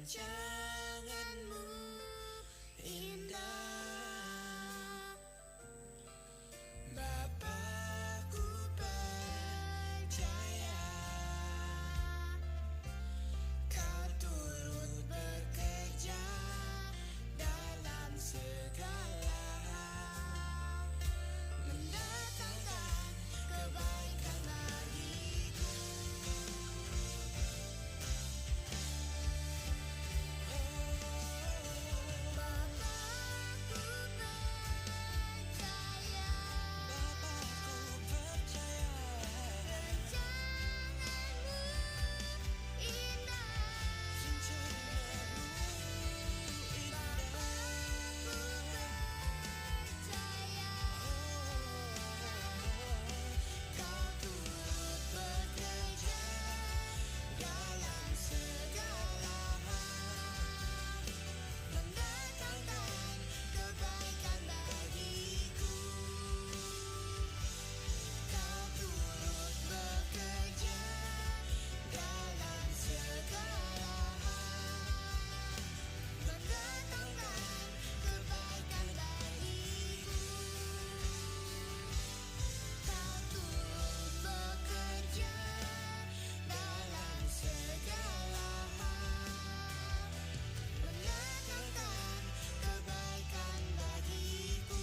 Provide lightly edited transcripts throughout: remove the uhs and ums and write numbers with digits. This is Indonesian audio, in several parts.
perbincanganmu indah. Bapakku percaya kau turut bekerja dalam segala hal, mendatangkan kebaikan bagiku. Bapakku percaya, rencanamu indah. Bapakku percaya kau turut bekerja dalam segala hal, mendatangkan kebaikan bagiku. Kau turut bekerja dalam segala hal, mendatangkan kebaikan bagiku. Kau turut bekerja dalam segala hal, mendatangkan kebaikan bagiku.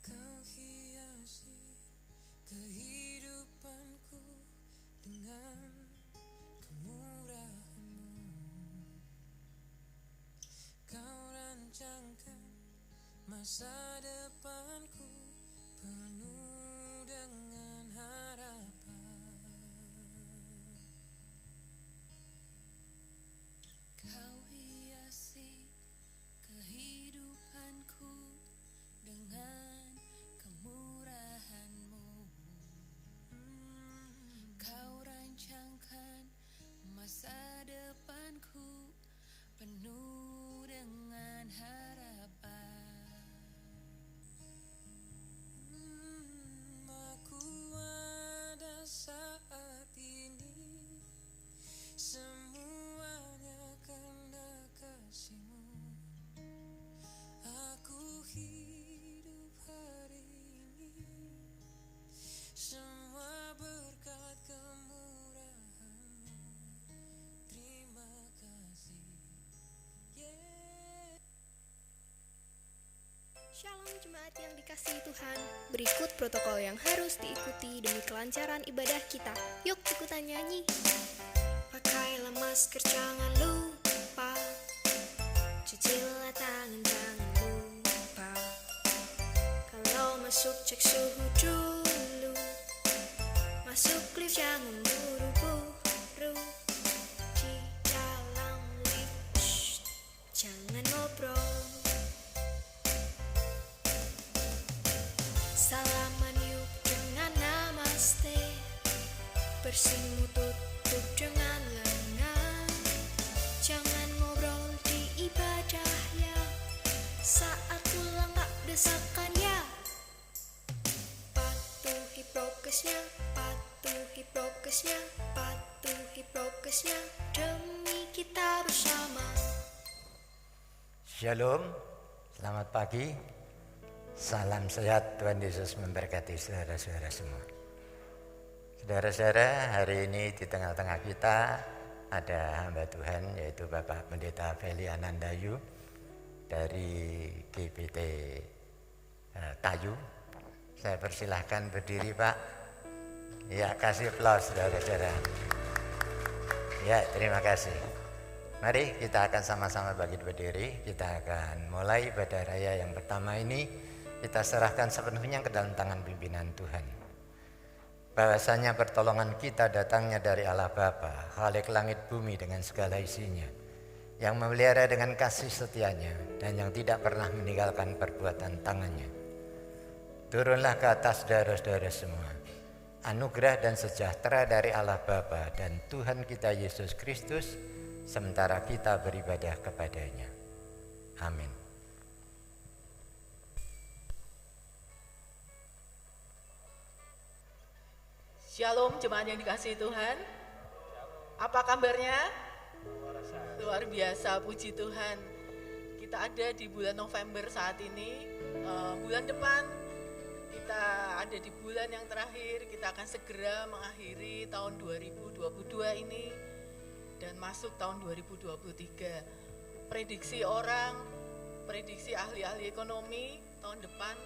Kau hiasi kehidupanku dengan kemurahan-Mu. Kau rancangkan masa depanku penuh dengan harapan. Kau hiasi kehidupanku dengan kemurahan-Mu. Kau rancangkan masa depanku penuh dengan harapan. Aku ada saat ini, semuanya karena kasih-Mu. Aku hidup hari ini, semua berkat kemurahan-Mu. Terima kasih, yeah. Shalom jemaat yang dikasihi Tuhan. Berikut protokol yang harus diikuti demi kelancaran ibadah kita. Yuk ikutan nyanyi. Pakailah masker, jangan lupa. Cucilah tangan, jangan lupa. Kalau masuk cek suhu dulu. Masuk lift jangan buru-buru. Di dalam lift jangan ngobrol. Salaman yuk dengan namaste. Bersihmu tutup dengan lengan. Jangan ngobrol di ibadah ya. Saat pulang gak desakan ya. Patuhi prokesnya, patuhi prokesnya, patuhi prokesnya. Demi kita bersama. Shalom, selamat pagi. Salam sehat, Tuhan Yesus memberkati saudara-saudara semua. Saudara-saudara, hari ini di tengah-tengah kita ada hamba Tuhan yaitu Bapak Pendeta Feli Anandayu dari GBT Kayu. Saya persilahkan berdiri Pak. Ya, kasih aplaus saudara-saudara. Ya, terima kasih. Mari kita akan sama-sama bangkit berdiri. Kita akan mulai ibadah raya yang pertama ini. Kita serahkan sepenuhnya ke dalam tangan pimpinan Tuhan. Bahwasanya pertolongan kita datangnya dari Allah Bapa, Khalik langit bumi dengan segala isinya, yang memelihara dengan kasih setianya dan yang tidak pernah meninggalkan perbuatan tangannya. Turunlah ke atas saudara-saudara semua anugerah dan sejahtera dari Allah Bapa dan Tuhan kita Yesus Kristus sementara kita beribadah kepadanya. Amin. Shalom jemaat yang dikasihi Tuhan. Apa kabarnya? Luar biasa, puji Tuhan. Kita ada di bulan November saat ini. Bulan depan kita ada di bulan yang terakhir. Kita akan segera mengakhiri tahun 2022 ini dan masuk tahun 2023. Prediksi orang, prediksi ahli-ahli ekonomi tahun depan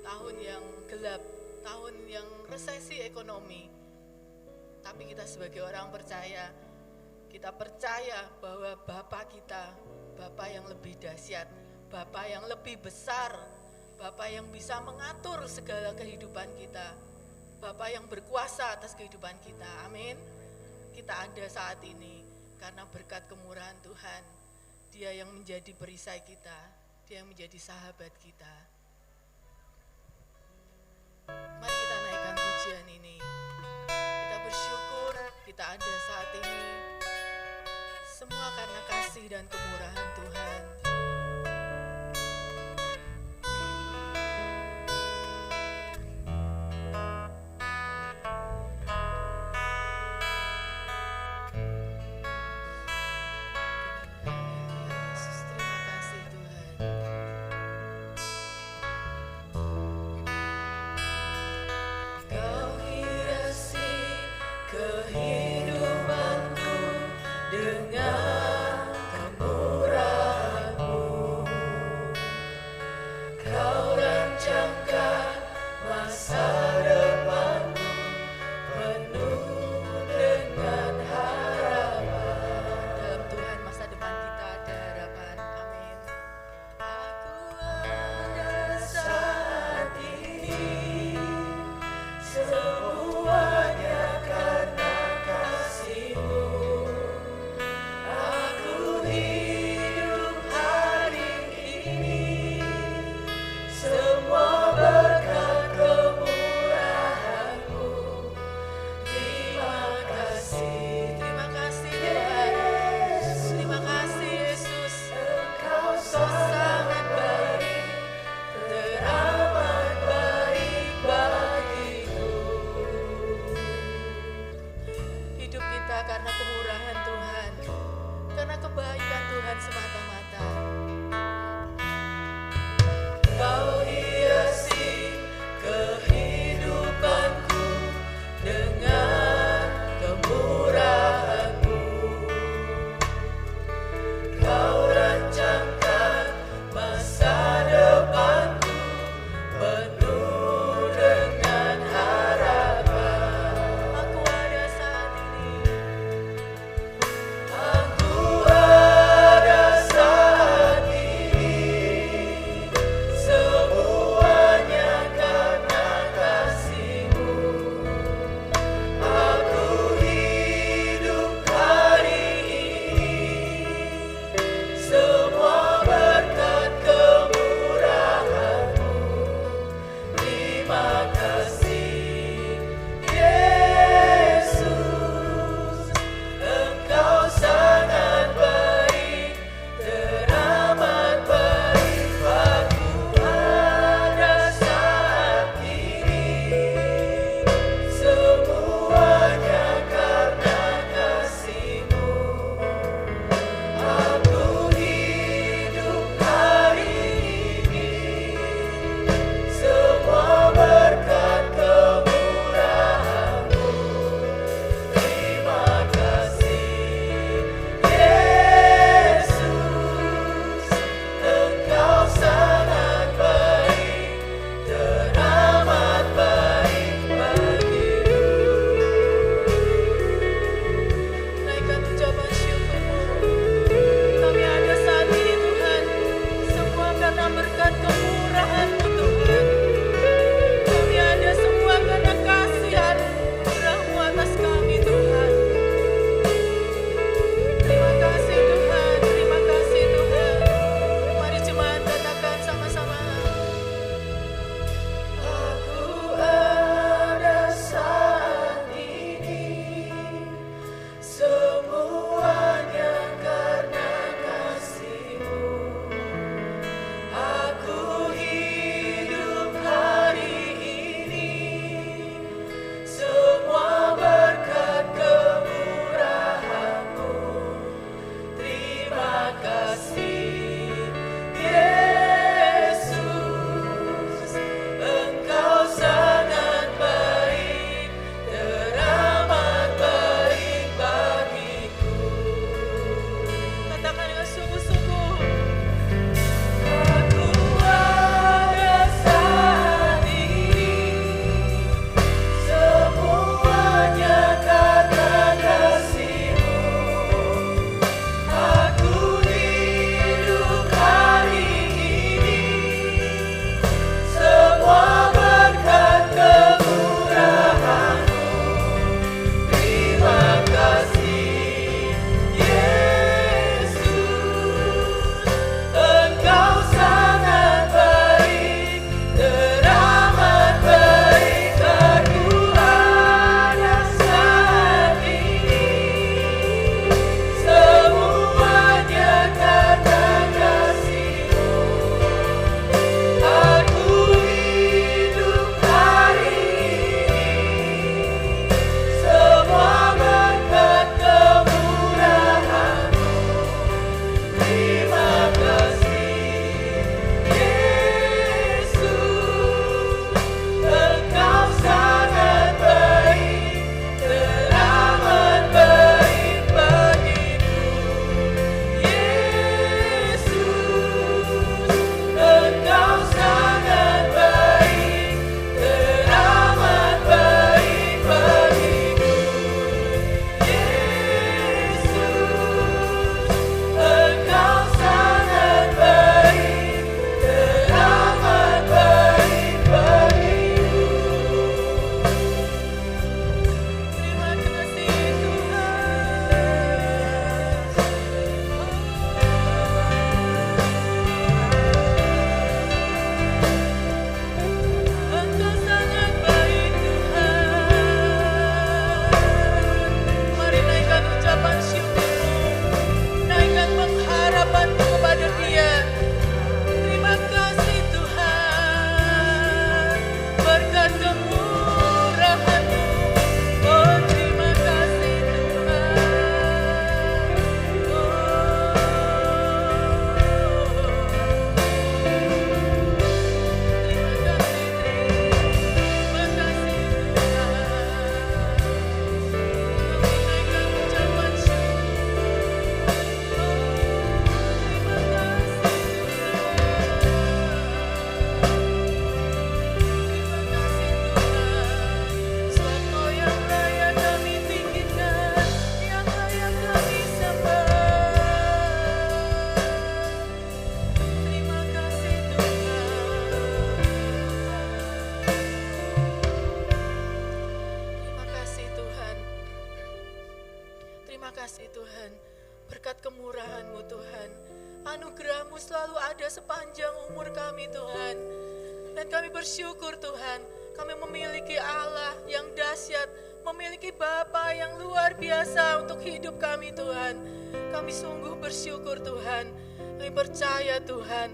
tahun yang gelap, tahun yang resesi ekonomi. Tapi kita sebagai orang percaya, kita percaya bahwa Bapa kita, Bapa yang lebih dahsyat, Bapa yang lebih besar, Bapa yang bisa mengatur segala kehidupan kita, Bapa yang berkuasa atas kehidupan kita. Amin. Kita ada saat ini karena berkat kemurahan Tuhan. Dia yang menjadi perisai kita, Dia yang menjadi sahabat kita. Mari kita naikkan pujian ini. Kita bersyukur kita ada saat ini. Semua karena kasih dan kemurahan Tuhan. Yesus, terima kasih Tuhan. kasih Tuhan, berkat kemurahan-Mu Tuhan. Anugerah-Mu selalu ada sepanjang umur kami Tuhan. Dan kami bersyukur Tuhan, kami memiliki Allah yang dahsyat, memiliki Bapa yang luar biasa untuk hidup kami Tuhan. Kami sungguh bersyukur Tuhan. Kami percaya Tuhan,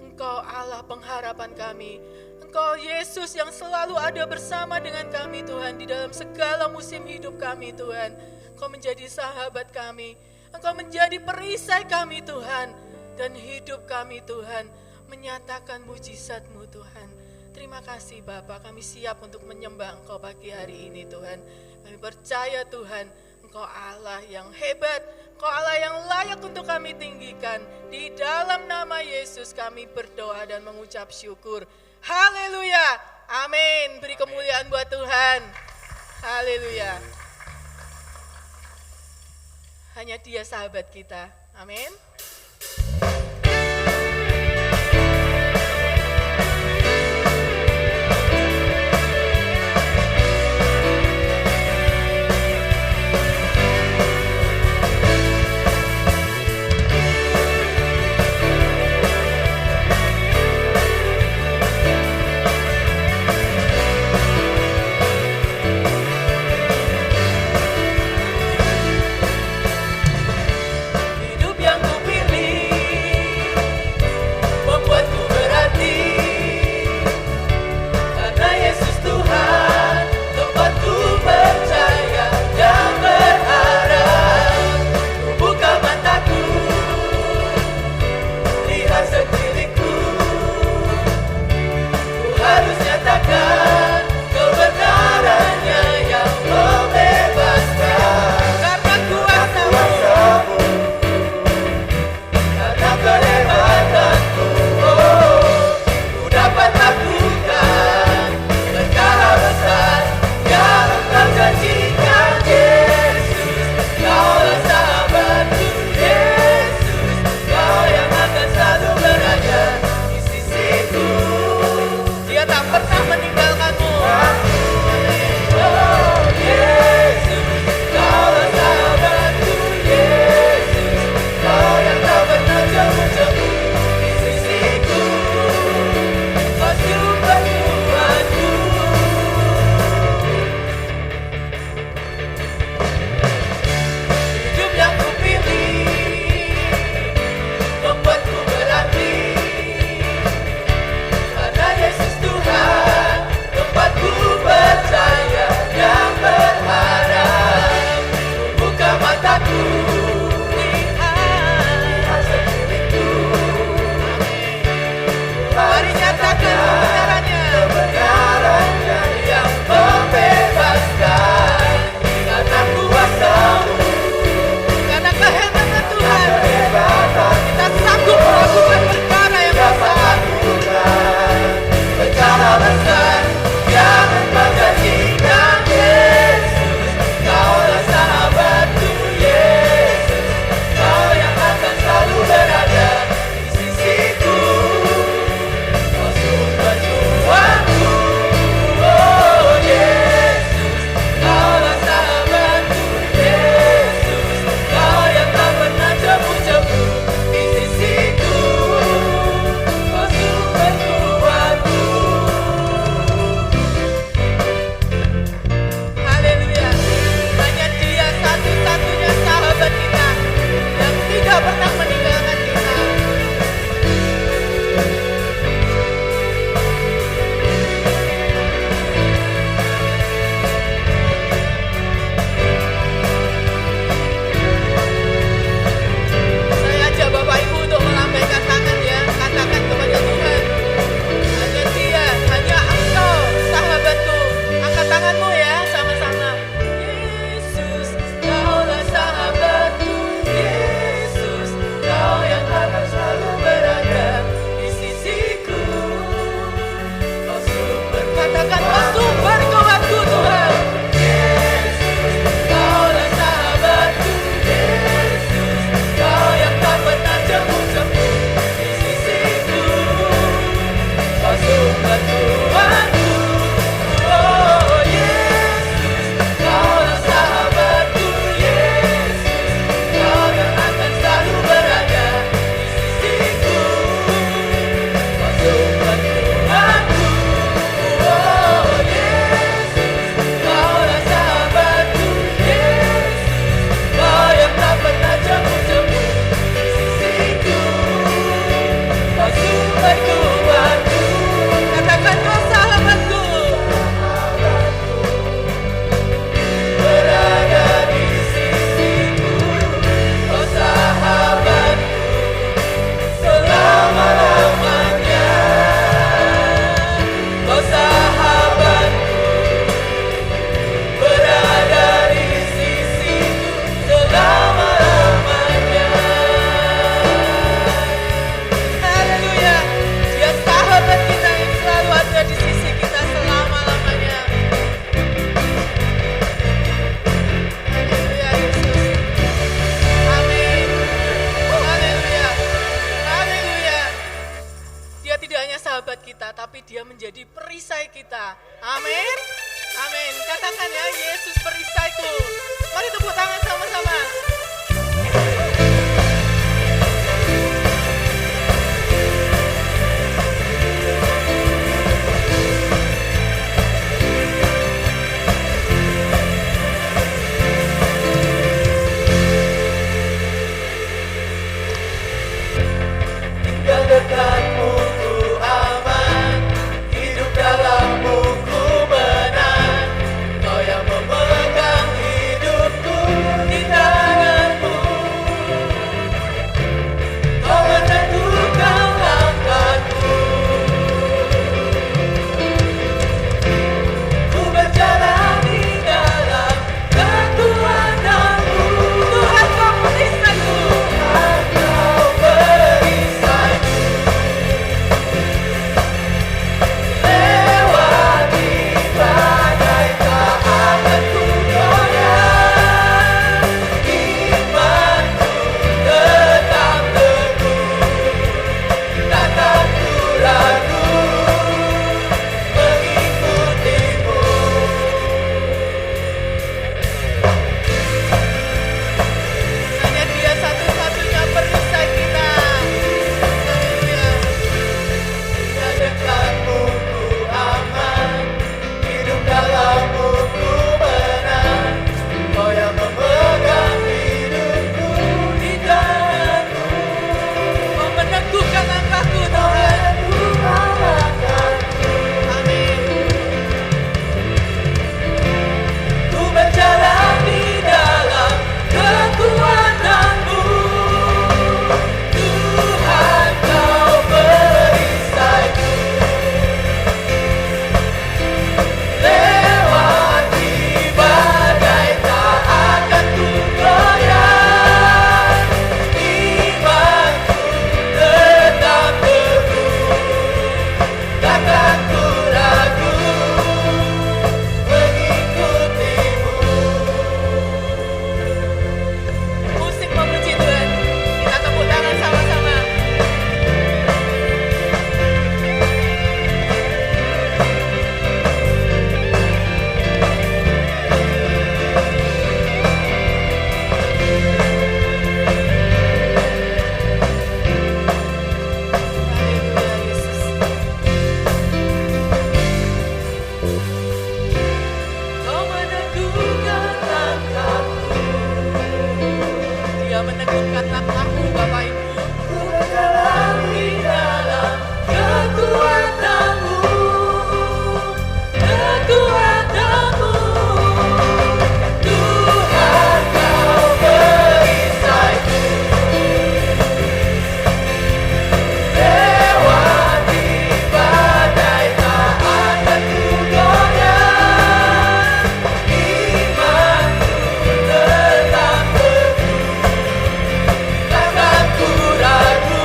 Engkau Allah pengharapan kami. Engkau Yesus yang selalu ada bersama dengan kami Tuhan di dalam segala musim hidup kami Tuhan. Engkau menjadi sahabat kami. Engkau menjadi perisai kami Tuhan. Dan hidup kami Tuhan menyatakan mujizat-Mu Tuhan. Terima kasih Bapa, kami siap untuk menyembah Engkau pagi hari ini Tuhan. Kami percaya Tuhan, Engkau Allah yang hebat, Engkau Allah yang layak untuk kami tinggikan. Di dalam nama Yesus kami berdoa dan mengucap syukur. Haleluya, amin. Beri kemuliaan buat Tuhan. Haleluya. Hanya Dia sahabat kita, amin. Hidup yang Dia menjadi perisai kita. Amin. Amin. Katakan ya, Yesus perisaiku. Mari tepuk tangan sama-sama. Tinggal dekatmu ku aman, hidup dalammu ku menang. Kau yang memegang hidupku di tanganmu. Kau menentukan langkahku. Ku berjalan di dalam kekuatanmu. Tuhan kau perisaiku. Kau perisaiku. Lewati badai tak akan ku goyah. Imanku tetap teguh, takkan ku ragu mengikutimu. Hanya Dia satu-satunya perisai kita. Haleluya. Tinggal dekatmu ku aman, hidup dalammu ku menang. Kau yang memegang hidupku di tanganmu. Kau meneguhkan langkahku, Tuhan. Meneguhkan langkahku. Amin. Ku berjalan di dalam kekuatanmu. Tuhan kau perisaiku. Lewati badai tak akan ku goyah. Imanku tetap teguh, takkan ku ragu mengikutimu. Musik memuji Tuhan. Kita tepuk tangan sama-sama. Haleluya, Yesus. Kau meneguhkan langkahku. Dia meneguhkan langkahmu, Bapak Ibu. Ku berjalan di dalam kekuatanmu. Kekuatanmu. Tuhan kau perisaiku. Lewati badai tak akan ku goyah. Imanku tetap teguh, takkan ku ragu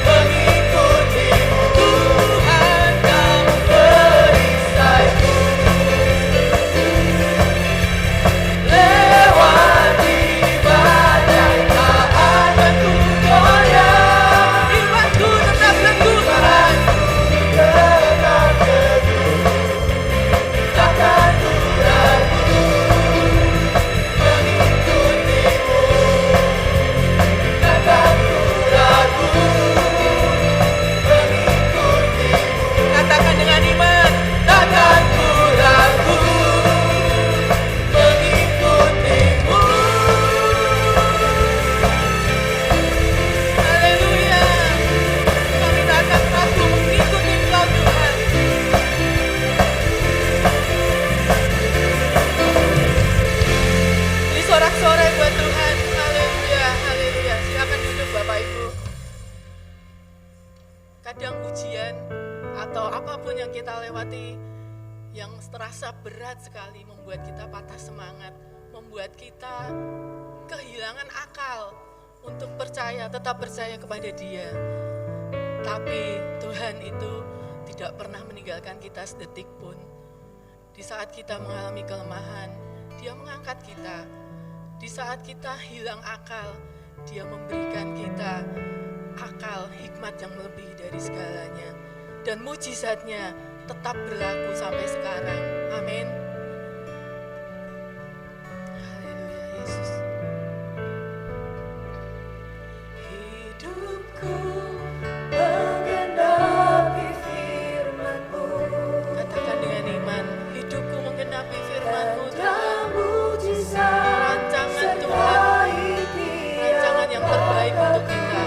mengikutimu. Tuhan kau perisaiku. Lewati badai tak akan ku goyah. Imanku tetap teguh, Tuhan. Tetap teguh, takkan ku ragu mengikutimu. Takkan ku ragu mengikutimu. Katakan dengan iman. Takkan ku ragu mengikutimu. Haleluya. Kami tak akan ragu mengikuti Engkau, Tuhan. Beri sorak-sorai buat Tuhan. Haleluya, haleluya. Silakan duduk Bapak Ibu. Kadang ujian atau apapun yang kita lewati yang terasa berat sekali membuat kita patah semangat, membuat kita kehilangan akal untuk percaya, tetap percaya kepada Dia. Tapi Tuhan itu tidak pernah meninggalkan kita sedetik pun. Di saat kita mengalami kelemahan, Dia mengangkat kita. Di saat kita hilang akal, Dia memberikan kita akal, hikmat yang lebih dari segalanya. dan mujizatnya tetap berlaku sampai sekarang. Amin. Haleluya Yesus. Hidupku menggenapi firman-Mu. Katakan dengan iman, hidupku menggenapi firman-Mu Tuhan. Rancangan Tuhan, rancangan yang terbaik untuk kita.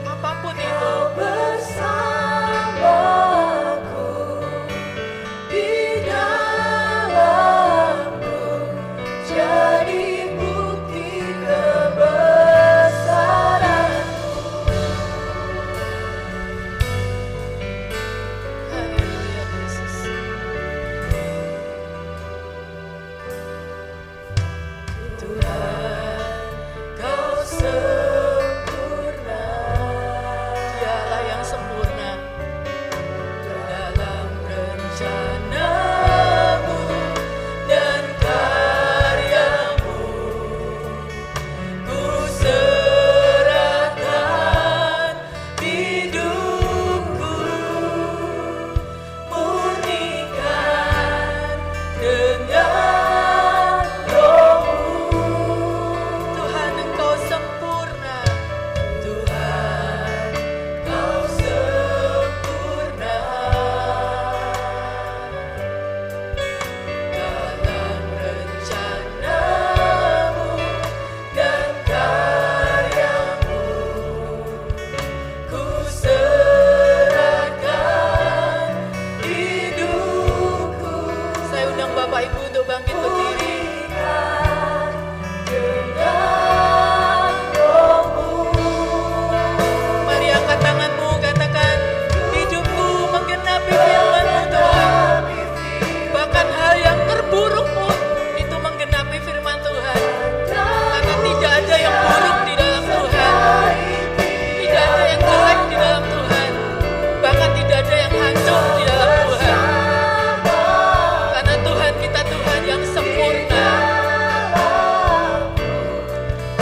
Apapun itu, bersamaku di dalamku, jadi bukti kebesaran-Mu. haleluya Yesus. Tuhan, Kau sempurna. Dialah yang sempurna. Dalam rencana-Mu dan karya-Mu, ku serahkan hidupku, murnikan dengan Roh-Mu. Tuhan, Engkau sempurna. Tuhan, Kau sempurna. Dalam rencana-Mu dan karya-Mu, ku serahkan hidupku, Saya undang Bapak Ibu untuk bangkit berdiri. murnikan dengan Roh-Mu. Mari angkat tanganmu, katakan, hidupku menggenapi firman-Mu Tuhan. Bahkan hal yang terburuk pun itu menggenapi firman Tuhan. Karena tidak ada yang buruk di dalam Tuhan. Tidak ada yang jelek di dalam Tuhan. Bahkan tidak ada yang hancur di dalam Tuhan. Karena Tuhan kita Tuhan yang sempurna.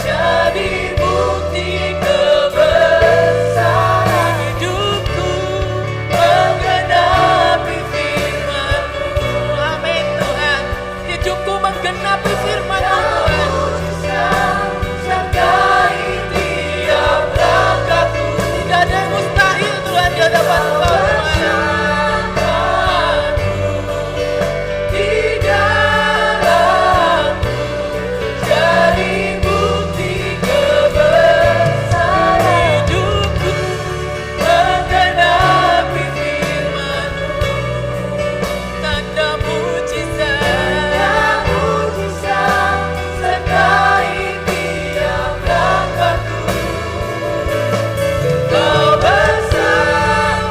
Jadi bukti kebesaran Hidupku menggenapi firman-Mu. Amin Tuhan. Hidupku menggenapi firman-Mu Tuhan. Mujizat sertai tiap langkahku. Tidak ada yang mustahil Tuhan di hadapan Engkau Tuhan. Di dalamku, jadi bukti kebesaran. Hidupku Menggenapi firman-Mu. tanda mujizat. Mujizat sertai tiap langkahku. Kau bersamaku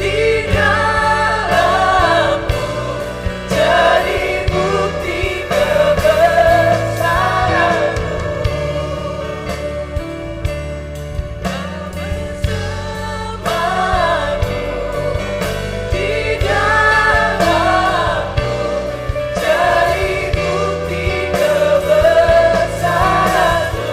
di dalamku, jadi bukti kebesaran-Mu. Kau bersamaku di dalamku, jadi bukti kebesaran-Mu.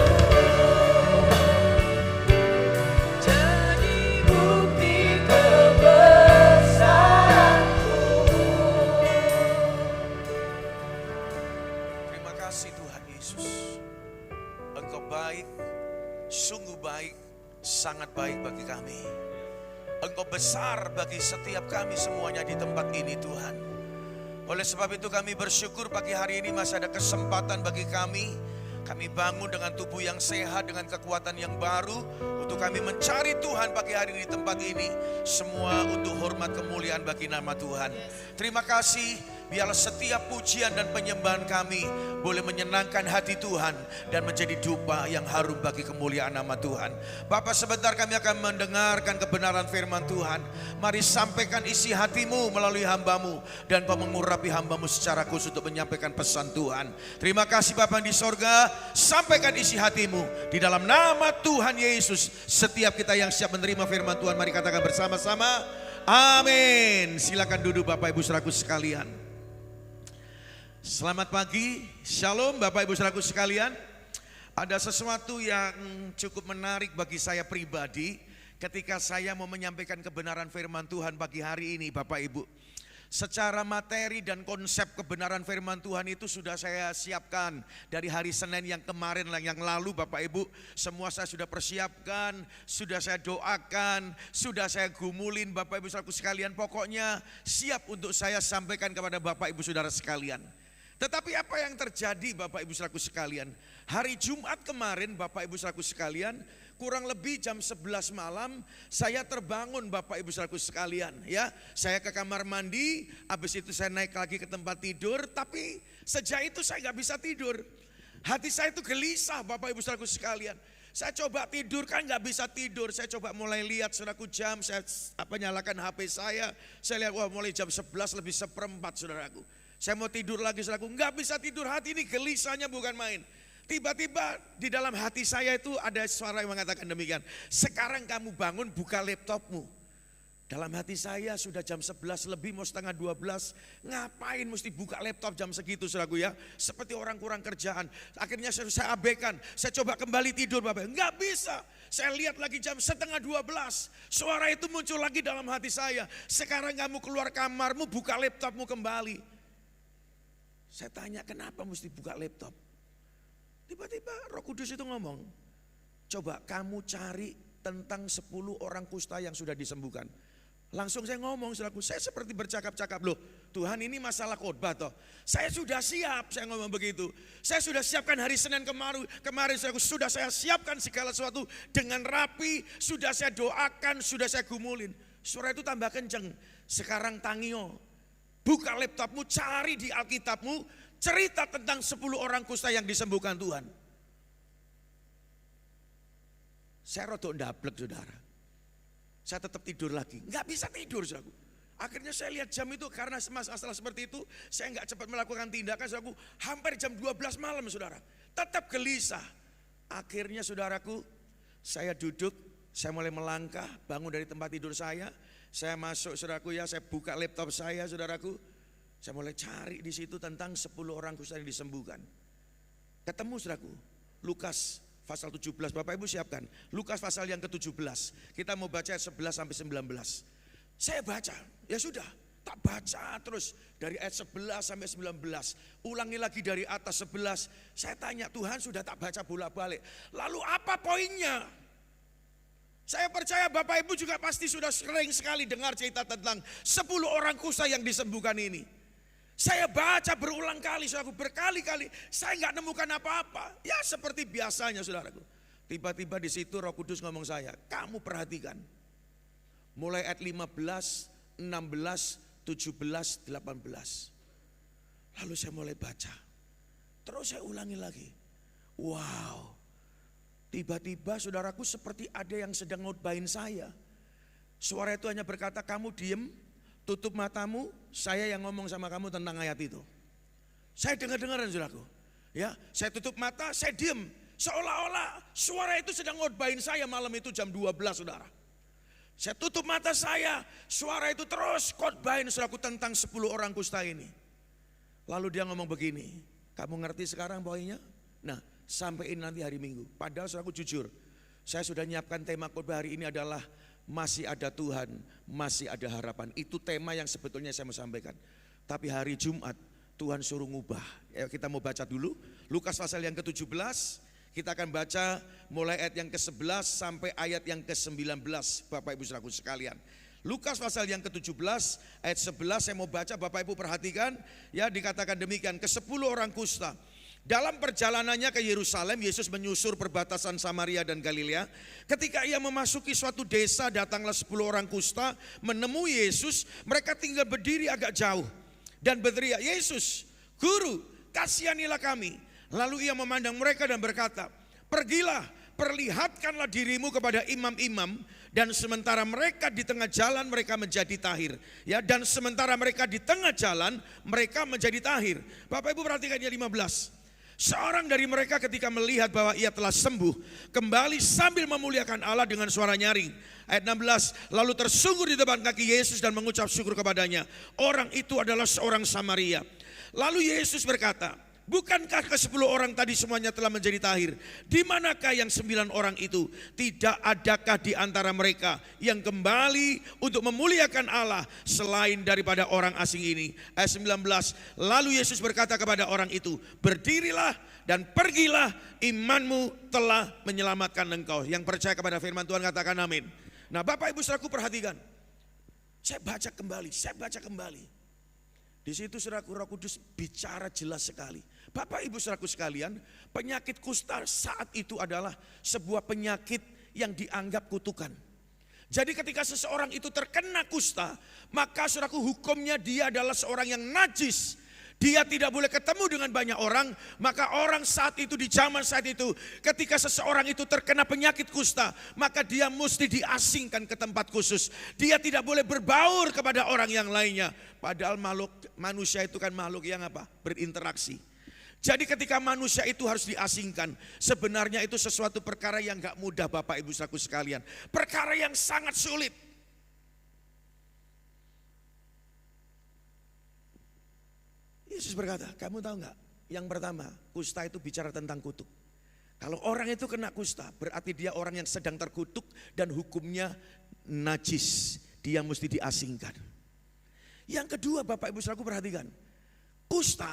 Jadi bukti kebesaran-Mu. Terima kasih Tuhan Yesus. Engkau baik, sungguh baik, sangat baik bagi kami. Engkau besar bagi setiap kami semuanya di tempat ini Tuhan. Oleh sebab itu kami bersyukur pagi hari ini masih ada kesempatan bagi kami. Kami bangun dengan tubuh yang sehat, dengan kekuatan yang baru, untuk kami mencari Tuhan pagi hari ini di tempat ini. Semua untuk hormat kemuliaan bagi nama Tuhan. Terima kasih, biarlah setiap pujian dan penyembahan kami boleh menyenangkan hati Tuhan dan menjadi dupa yang harum bagi kemuliaan nama Tuhan. Bapak, sebentar kami akan mendengarkan kebenaran firman Tuhan. Mari sampaikan isi hatimu melalui hambamu, dan Kau mengurapi hambamu secara khusus untuk menyampaikan pesan Tuhan. Terima kasih Bapa di sorga, sampaikan isi hatimu di dalam nama Tuhan Yesus. Setiap kita yang siap menerima firman Tuhan, mari katakan bersama-sama, amin. Silakan duduk Bapak Ibu Saudaraku sekalian. Selamat pagi, shalom Bapak Ibu Saudaraku sekalian. Ada sesuatu yang cukup menarik bagi saya pribadi ketika saya mau menyampaikan kebenaran firman Tuhan pagi hari ini Bapak Ibu. Secara materi dan konsep kebenaran firman Tuhan itu sudah saya siapkan dari hari Senin yang kemarin yang lalu Bapak Ibu. Semua saya sudah persiapkan, sudah saya doakan, sudah saya gumulin Bapak Ibu saudaraku sekalian. Pokoknya siap untuk saya sampaikan kepada Bapak Ibu saudara sekalian. Tetapi apa yang terjadi Bapak Ibu saudaraku sekalian? Hari Jumat kemarin Bapak Ibu saudaraku sekalian, kurang lebih jam 11 malam saya terbangun Bapak Ibu saudaraku sekalian ya. Saya ke kamar mandi, habis itu saya naik lagi ke tempat tidur, tapi sejak itu saya gak bisa tidur. Hati saya itu gelisah Bapak Ibu saudaraku sekalian. Saya coba tidur kan gak bisa tidur. Saya coba mulai lihat saudaraku jam, saya nyalakan HP saya lihat wah mulai jam 11 lebih seperempat saudaraku. Saya mau tidur lagi saudaraku, gak bisa tidur, hati ini gelisahnya bukan main. Tiba-tiba di dalam hati saya itu ada suara yang mengatakan demikian. Sekarang kamu bangun buka laptopmu. Dalam hati saya sudah jam 11 lebih mau setengah 12. Ngapain mesti buka laptop jam segitu saudaraku ya. Seperti orang kurang kerjaan. Akhirnya saya abaikan. Saya coba kembali tidur Bapak. Enggak bisa. Saya lihat lagi jam setengah 12. Suara itu muncul lagi dalam hati saya. Sekarang kamu keluar kamarmu buka laptopmu kembali. Saya tanya kenapa mesti buka laptop. Tiba-tiba Roh Kudus itu ngomong, coba kamu cari tentang 10 orang kusta yang sudah disembuhkan. Langsung saya ngomong, saudaraku, saya seperti bercakap-cakap, loh Tuhan ini masalah khotbah toh. Saya sudah siap, saya ngomong begitu. Saya sudah siapkan hari Senin kemarin saudaraku, sudah saya siapkan segala sesuatu dengan rapi, sudah saya doakan, sudah saya gumulin. Suara itu tambah kenceng, sekarang tangio, buka laptopmu, cari di Alkitabmu, cerita tentang 10 orang kusta yang disembuhkan Tuhan. Saya rodok ndablek saudara. Saya tetap tidur lagi, nggak bisa tidur saudaraku. Akhirnya saya lihat jam itu karena masalah seperti itu, saya nggak cepat melakukan tindakan saudaraku. Hampir jam 12 malam saudara, tetap gelisah. Akhirnya saudaraku, saya duduk, saya mulai melangkah, bangun dari tempat tidur saya masuk saudaraku ya, saya buka laptop saya saudaraku. Saya mulai cari di situ tentang 10 orang kusta yang disembuhkan. Ketemu saudaraku, Lukas pasal 17, Bapak Ibu siapkan. Lukas pasal yang ke-17, kita mau baca 11 sampai 19. Saya baca, ya sudah, tak baca terus dari ayat 11 sampai 19. Ulangi lagi dari atas 11, saya tanya Tuhan sudah tak baca bolak-balik. Lalu apa poinnya? Saya percaya Bapak Ibu juga pasti sudah sering sekali dengar cerita tentang 10 orang kusta yang disembuhkan ini. Saya baca berulang kali, saudaraku, berkali-kali, saya nggak nemukan apa-apa. Ya seperti biasanya, saudaraku. Tiba-tiba di situ Roh Kudus ngomong saya, kamu perhatikan. Mulai ayat 15, 16, 17, 18. Lalu saya mulai baca. Terus saya ulangi lagi. Wow. Tiba-tiba saudaraku seperti ada yang sedang ngotbahin saya. Suara itu hanya berkata, kamu diem, tutup matamu, saya yang ngomong sama kamu tentang ayat itu. Saya dengar-dengaran saudaraku. Ya, saya tutup mata, saya diem. Seolah-olah suara itu sedang ngotbahin saya malam itu jam 12 saudara. Saya tutup mata saya, suara itu terus khotbahin saudaraku tentang 10 orang kusta ini. Lalu dia ngomong begini, kamu ngerti sekarang poinnya? Nah, sampaiin nanti hari Minggu. Padahal saudaraku jujur, saya sudah nyiapkan tema khotbah hari ini adalah masih ada Tuhan, masih ada harapan. Itu tema yang sebetulnya saya mau sampaikan. Tapi hari Jumat Tuhan suruh ngubah. Kita mau baca dulu Lukas pasal yang ke-17. Kita akan baca mulai ayat yang ke-11 sampai ayat yang ke-19 Bapak Ibu saudaraku sekalian. Lukas pasal yang ke-17 ayat 11 saya mau baca, Bapak Ibu perhatikan. Ya, dikatakan demikian, ke-10 orang kusta. Dalam perjalanannya ke Yerusalem, Yesus menyusur perbatasan Samaria dan Galilea. Ketika ia memasuki suatu desa, datanglah 10 orang kusta menemui Yesus. Mereka tinggal berdiri agak jauh dan berteriak, Yesus, Guru, kasihanilah kami. Lalu ia memandang mereka dan berkata, pergilah, perlihatkanlah dirimu kepada imam-imam. Dan sementara mereka di tengah jalan, mereka menjadi tahir. Ya, dan sementara mereka di tengah jalan, mereka menjadi tahir. Bapak Ibu perhatikan ya 15. Seorang dari mereka ketika melihat bahwa ia telah sembuh, kembali sambil memuliakan Allah dengan suara nyaring. Ayat 16, lalu tersungkur di depan kaki Yesus dan mengucap syukur kepadanya. Orang itu adalah seorang Samaria. Lalu Yesus berkata, bukankah ke-10 orang tadi semuanya telah menjadi tahir? Di manakah yang 9 orang itu? Tidak adakah di antara mereka yang kembali untuk memuliakan Allah selain daripada orang asing ini? Ayat 19, lalu Yesus berkata kepada orang itu, berdirilah dan pergilah, imanmu telah menyelamatkan engkau. Yang percaya kepada firman Tuhan katakan amin. Nah Bapak Ibu Saudaraku perhatikan, saya baca kembali. Di situ Saudaraku, Roh Kudus bicara jelas sekali. Bapak Ibu Saudaraku sekalian, penyakit kusta saat itu adalah sebuah penyakit yang dianggap kutukan. Jadi ketika seseorang itu terkena kusta, maka Saudaraku hukumnya dia adalah seorang yang najis. Dia tidak boleh ketemu dengan banyak orang, maka orang saat itu di zaman saat itu ketika seseorang itu terkena penyakit kusta, maka dia mesti diasingkan ke tempat khusus. Dia tidak boleh berbaur kepada orang yang lainnya. Padahal manusia itu kan makhluk yang apa? Berinteraksi. Jadi ketika manusia itu harus diasingkan, sebenarnya itu sesuatu perkara yang gak mudah Bapak Ibu Saudaraku sekalian. Perkara yang sangat sulit. Yesus berkata, kamu tahu gak? Yang pertama, kusta itu bicara tentang kutuk. Kalau orang itu kena kusta, berarti dia orang yang sedang terkutuk dan hukumnya najis. Dia mesti diasingkan. Yang kedua Bapak Ibu Saudaraku perhatikan, kusta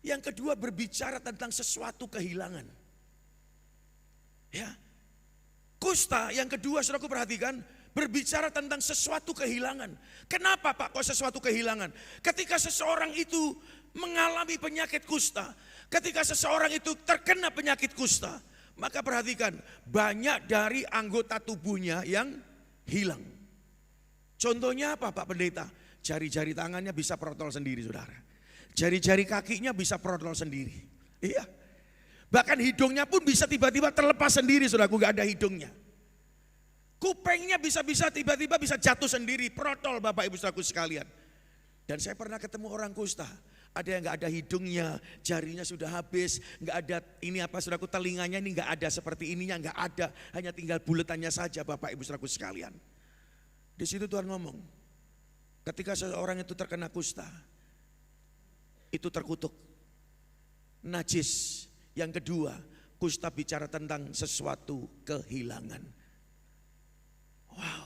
yang kedua berbicara tentang sesuatu kehilangan. Ya, kusta yang kedua Saudaraku perhatikan, berbicara tentang sesuatu kehilangan. Kenapa Pak kok sesuatu kehilangan? Ketika seseorang itu mengalami penyakit kusta, ketika seseorang itu terkena penyakit kusta, maka perhatikan banyak dari anggota tubuhnya yang hilang. Contohnya apa Pak Pendeta? Jari-jari tangannya bisa protol sendiri saudara. Jari-jari kakinya bisa protol sendiri. Iya. Bahkan hidungnya pun bisa tiba-tiba terlepas sendiri saudaraku, gak ada hidungnya. Kupengnya bisa-bisa tiba-tiba bisa jatuh sendiri, protol Bapak Ibu Saudaraku sekalian. Dan saya pernah ketemu orang kusta, ada yang gak ada hidungnya, jarinya sudah habis, gak ada ini apa saudaraku, telinganya ini gak ada seperti ininya, gak ada, hanya tinggal buletannya saja Bapak Ibu Saudaraku sekalian. Di situ Tuhan ngomong, ketika seseorang itu terkena kusta, itu terkutuk, najis. Yang kedua, kusta bicara tentang sesuatu kehilangan. Wow.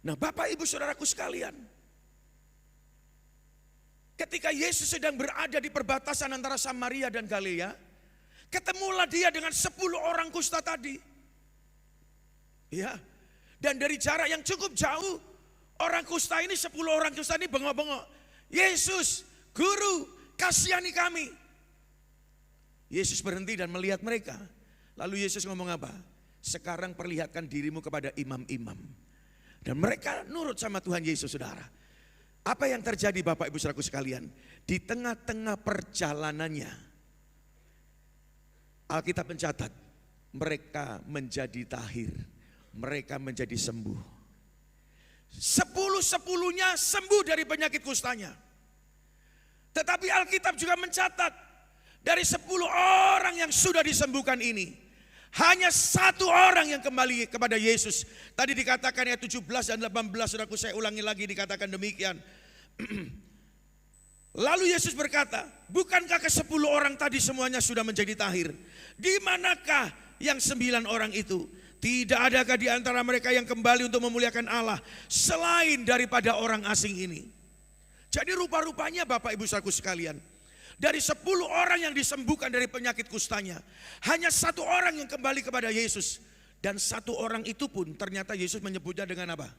Nah Bapak Ibu Saudaraku sekalian, ketika Yesus sedang berada di perbatasan antara Samaria dan Galilea, ketemulah dia dengan 10 orang kusta tadi. Ya. Dan dari jarak yang cukup jauh, orang kusta ini 10 orang kusta ini bengok-bengok. Yesus, Guru, kasihani kami. Yesus berhenti dan melihat mereka. Lalu Yesus ngomong apa? Sekarang perlihatkan dirimu kepada imam-imam. Dan mereka nurut sama Tuhan Yesus saudara. Apa yang terjadi Bapak Ibu Saudaraku sekalian? Di tengah-tengah perjalanannya, Alkitab mencatat, mereka menjadi tahir. Mereka menjadi sembuh. 10-10-nya sembuh dari penyakit kustanya. Tetapi Alkitab juga mencatat, dari 10 orang yang sudah disembuhkan ini, hanya 1 orang yang kembali kepada Yesus. Tadi dikatakan ayat 17 dan 18, saudaraku saya ulangi lagi dikatakan demikian. Lalu Yesus berkata, bukankah ke-10 orang tadi semuanya sudah menjadi tahir? Di manakah yang 9 orang itu? Tidak adakah di antara mereka yang kembali untuk memuliakan Allah selain daripada orang asing ini? Jadi rupa-rupanya Bapak Ibu Saudaraku sekalian, dari 10 orang yang disembuhkan dari penyakit kustanya, hanya 1 orang yang kembali kepada Yesus. Dan 1 orang itu pun ternyata Yesus menyebutnya dengan apa?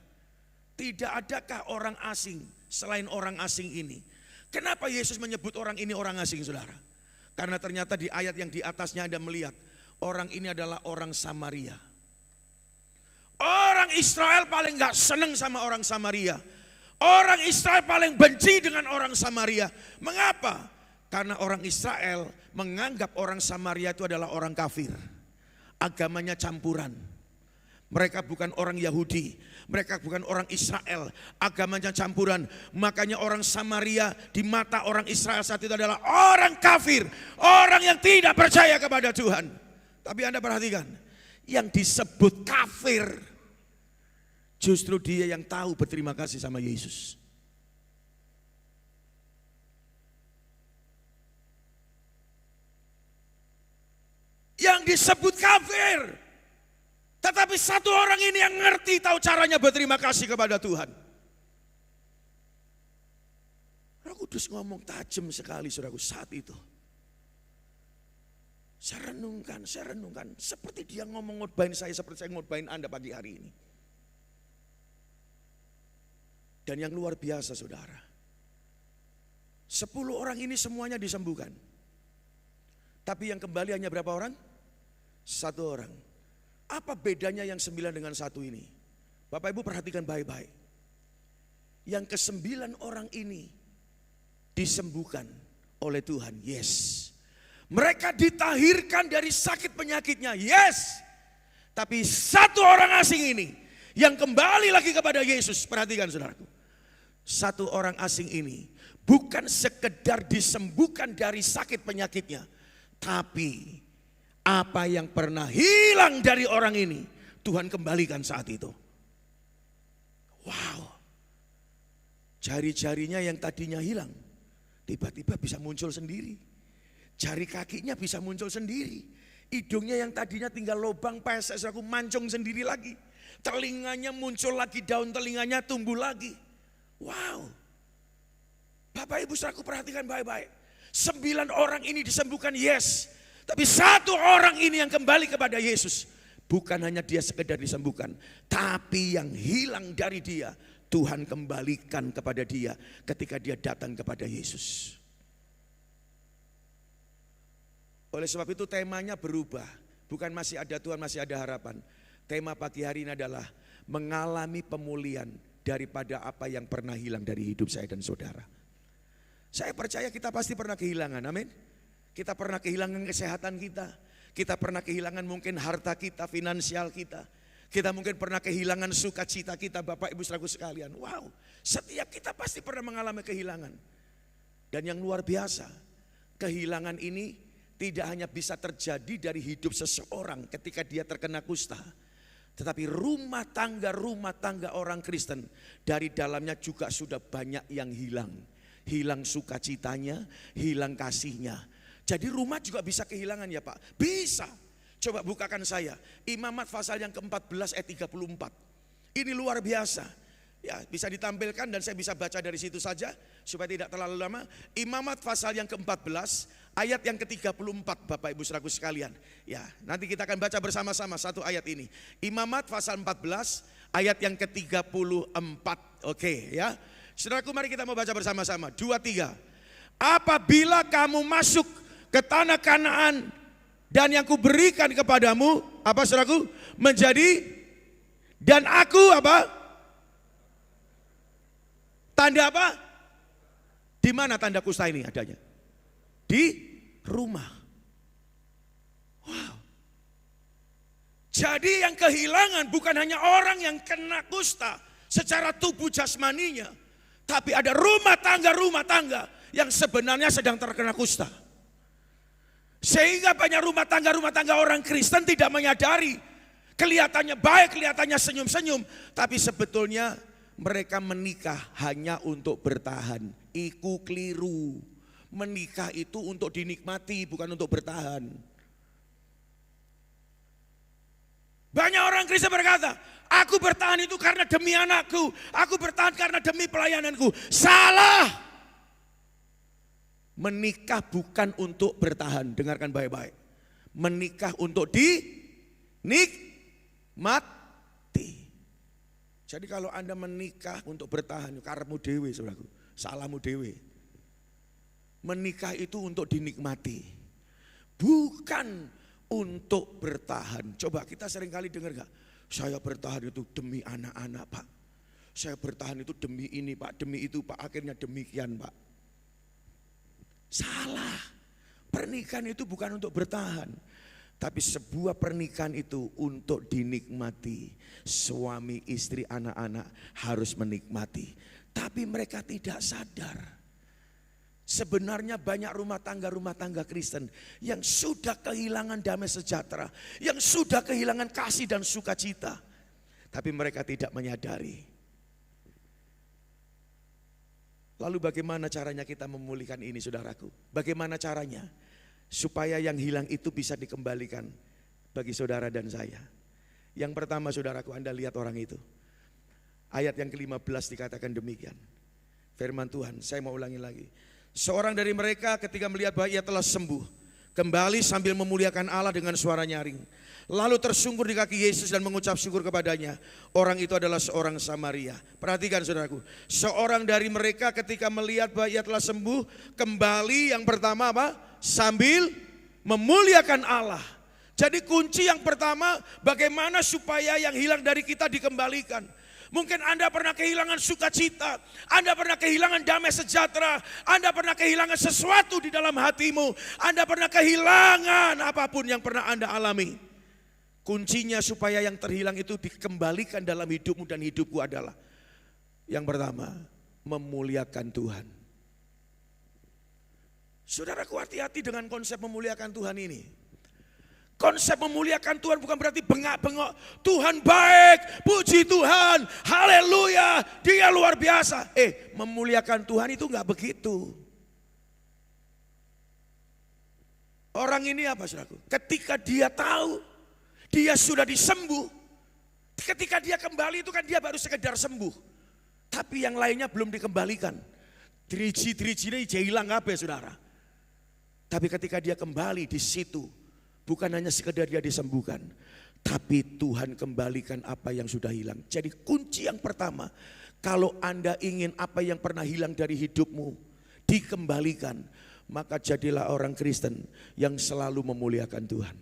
Tidak adakah orang asing selain orang asing ini? Kenapa Yesus menyebut orang ini orang asing saudara? Karena ternyata di ayat yang di atasnya Anda melihat, orang ini adalah orang Samaria. Orang Israel paling gak seneng sama orang Samaria. Orang Israel paling benci dengan orang Samaria. Mengapa? Karena orang Israel menganggap orang Samaria itu adalah orang kafir. Agamanya campuran. Mereka bukan orang Yahudi. Mereka bukan orang Israel. Agamanya campuran. Makanya orang Samaria di mata orang Israel saat itu adalah orang kafir. Orang yang tidak percaya kepada Tuhan. Tapi Anda perhatikan. Yang disebut kafir, justru dia yang tahu berterima kasih sama Yesus. yang disebut kafir. Tetapi satu orang ini yang ngerti, tahu caranya berterima kasih kepada Tuhan. Roh Kudus ngomong tajam sekali saudaraku saat itu. Saya renungkan. Seperti dia ngomong ngutbahin saya, seperti saya ngutbahin Anda pagi hari ini. Dan yang luar biasa saudara. 10 orang ini semuanya disembuhkan. Tapi yang kembali hanya berapa orang? 1 orang. Apa bedanya yang 9 dengan 1 ini? Bapak Ibu perhatikan baik-baik. Yang ke-9 orang ini disembuhkan oleh Tuhan. Yes. Mereka ditahirkan dari sakit penyakitnya. Yes. Tapi 1 orang asing ini yang kembali lagi kepada Yesus. Perhatikan saudaraku. 1 orang asing ini bukan sekedar disembuhkan dari sakit penyakitnya. Tapi apa yang pernah hilang dari orang ini, Tuhan kembalikan saat itu. Wow. Jari-jarinya yang tadinya hilang, tiba-tiba bisa muncul sendiri. Jari kakinya bisa muncul sendiri. Hidungnya yang tadinya tinggal lubang pesek, aku mancung sendiri lagi. Telinganya muncul lagi, daun telinganya tumbuh lagi. Wow. Bapak Ibu saudaraku perhatikan baik-baik. 9 orang ini disembuhkan, yes. Tapi 1 orang ini yang kembali kepada Yesus. Bukan hanya dia sekedar disembuhkan. Tapi yang hilang dari dia, Tuhan kembalikan kepada dia ketika dia datang kepada Yesus. Oleh sebab itu temanya berubah. Bukan masih ada Tuhan, masih ada harapan. Tema pagi hari ini adalah mengalami pemulihan daripada apa yang pernah hilang dari hidup saya dan saudara. Saya percaya kita pasti pernah kehilangan, amin. Kita pernah kehilangan kesehatan kita. Kita pernah kehilangan mungkin harta kita, finansial kita. Kita mungkin pernah kehilangan sukacita kita, Bapak Ibu saudaraku sekalian. Wow, setiap kita pasti pernah mengalami kehilangan. Dan yang luar biasa, kehilangan ini tidak hanya bisa terjadi dari hidup seseorang ketika dia terkena kusta. Tetapi rumah tangga orang Kristen, dari dalamnya juga sudah banyak yang hilang. Hilang sukacitanya, hilang kasihnya. Jadi rumah juga bisa kehilangan ya Pak? Bisa. Coba bukakan saya. Imamat pasal yang ke-14 ayat 34. Ini luar biasa. Ya, bisa ditampilkan dan saya bisa baca dari situ saja supaya tidak terlalu lama. Imamat pasal yang ke-14 ayat yang ke-34 Bapak Ibu saudaraku sekalian. Ya, nanti kita akan baca bersama-sama satu ayat ini. Imamat pasal 14 ayat yang ke-34. Oke ya. Saudaraku mari kita mau baca bersama-sama. 2, 3. Apabila kamu masuk ke tanah Kanaan dan yang kuberikan kepadamu, apa saudaraku? Menjadi, dan aku apa? Tanda apa? Di mana tanda kusta ini adanya? Di rumah. Wow. Jadi yang kehilangan bukan hanya orang yang kena kusta secara tubuh jasmaninya, tapi ada rumah tangga yang sebenarnya sedang terkena kusta. Sehingga banyak rumah tangga orang Kristen tidak menyadari. Kelihatannya baik, kelihatannya senyum-senyum. Tapi sebetulnya mereka menikah hanya untuk bertahan. Iku keliru. Menikah itu untuk dinikmati, bukan untuk bertahan. Banyak orang Kristen berkata, aku bertahan itu karena demi anakku. Aku bertahan karena demi pelayananku. Salah. Menikah bukan untuk bertahan, dengarkan baik-baik. Menikah untuk dinikmati. Jadi kalau Anda menikah untuk bertahan, karepmu dewe saudaraku, salahmu dewe. Menikah itu untuk dinikmati, bukan untuk bertahan. Coba kita seringkali dengar gak? Saya bertahan itu demi anak-anak Pak. Saya bertahan itu demi ini Pak, demi itu Pak, akhirnya demikian Pak. Salah. Pernikahan itu bukan untuk bertahan. Tapi sebuah pernikahan itu untuk dinikmati. Suami, istri, anak-anak harus menikmati. Tapi mereka tidak sadar. Sebenarnya banyak rumah tangga Kristen yang sudah kehilangan damai sejahtera. Yang sudah kehilangan kasih dan sukacita. Tapi mereka tidak menyadari. Lalu bagaimana caranya kita memulihkan ini saudaraku? Bagaimana caranya? supaya yang hilang itu bisa dikembalikan bagi saudara dan saya. Yang pertama saudaraku, Anda lihat orang itu. Ayat yang ke-15 dikatakan demikian. Firman Tuhan, saya mau ulangi lagi. Seorang dari mereka ketika melihat bahwa ia telah sembuh, kembali sambil memuliakan Allah dengan suara nyaring. Lalu tersungkur di kaki Yesus dan mengucap syukur kepadanya. Orang itu adalah seorang Samaria. Perhatikan saudaraku, seorang dari mereka ketika melihat bahwa ia telah sembuh, kembali yang pertama apa? Sambil memuliakan Allah. Jadi kunci yang pertama, bagaimana supaya yang hilang dari kita dikembalikan. Mungkin Anda pernah kehilangan sukacita, Anda pernah kehilangan damai sejahtera, Anda pernah kehilangan sesuatu di dalam hatimu, Anda pernah kehilangan apapun yang pernah Anda alami. Kuncinya supaya yang terhilang itu dikembalikan dalam hidupmu dan hidupku adalah yang pertama, memuliakan Tuhan. Saudaraku, hati-hati dengan konsep memuliakan Tuhan ini. Konsep memuliakan Tuhan bukan berarti bengak-bengok. Tuhan baik, puji Tuhan, haleluya, dia luar biasa. Memuliakan Tuhan itu enggak begitu. Orang ini apa saudaraku? Ketika dia tahu, dia sudah disembuh. Ketika dia kembali itu kan dia baru sekedar sembuh. Tapi yang lainnya belum dikembalikan. Driji-driji ini hilang apa ya saudara? Tapi ketika dia kembali di situ, bukan hanya sekedar dia disembuhkan, tapi Tuhan kembalikan apa yang sudah hilang. Jadi kunci yang pertama, kalau Anda ingin apa yang pernah hilang dari hidupmu dikembalikan, maka jadilah orang Kristen yang selalu memuliakan Tuhan.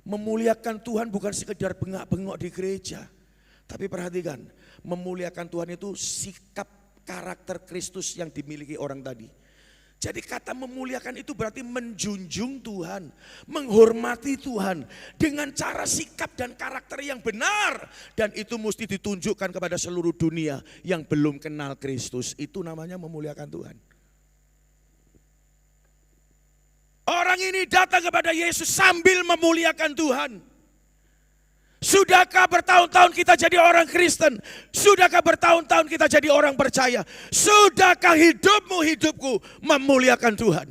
Memuliakan Tuhan bukan sekedar bengak-bengok di gereja. Tapi perhatikan, memuliakan Tuhan itu sikap karakter Kristus yang dimiliki orang tadi. Jadi kata memuliakan itu berarti menjunjung Tuhan, menghormati Tuhan dengan cara sikap dan karakter yang benar. Dan itu mesti ditunjukkan kepada seluruh dunia yang belum kenal Kristus. Itu namanya memuliakan Tuhan. Orang ini datang kepada Yesus sambil memuliakan Tuhan. Sudahkah bertahun-tahun kita jadi orang Kristen? Sudahkah bertahun-tahun kita jadi orang percaya? Sudahkah hidupmu, hidupku memuliakan Tuhan?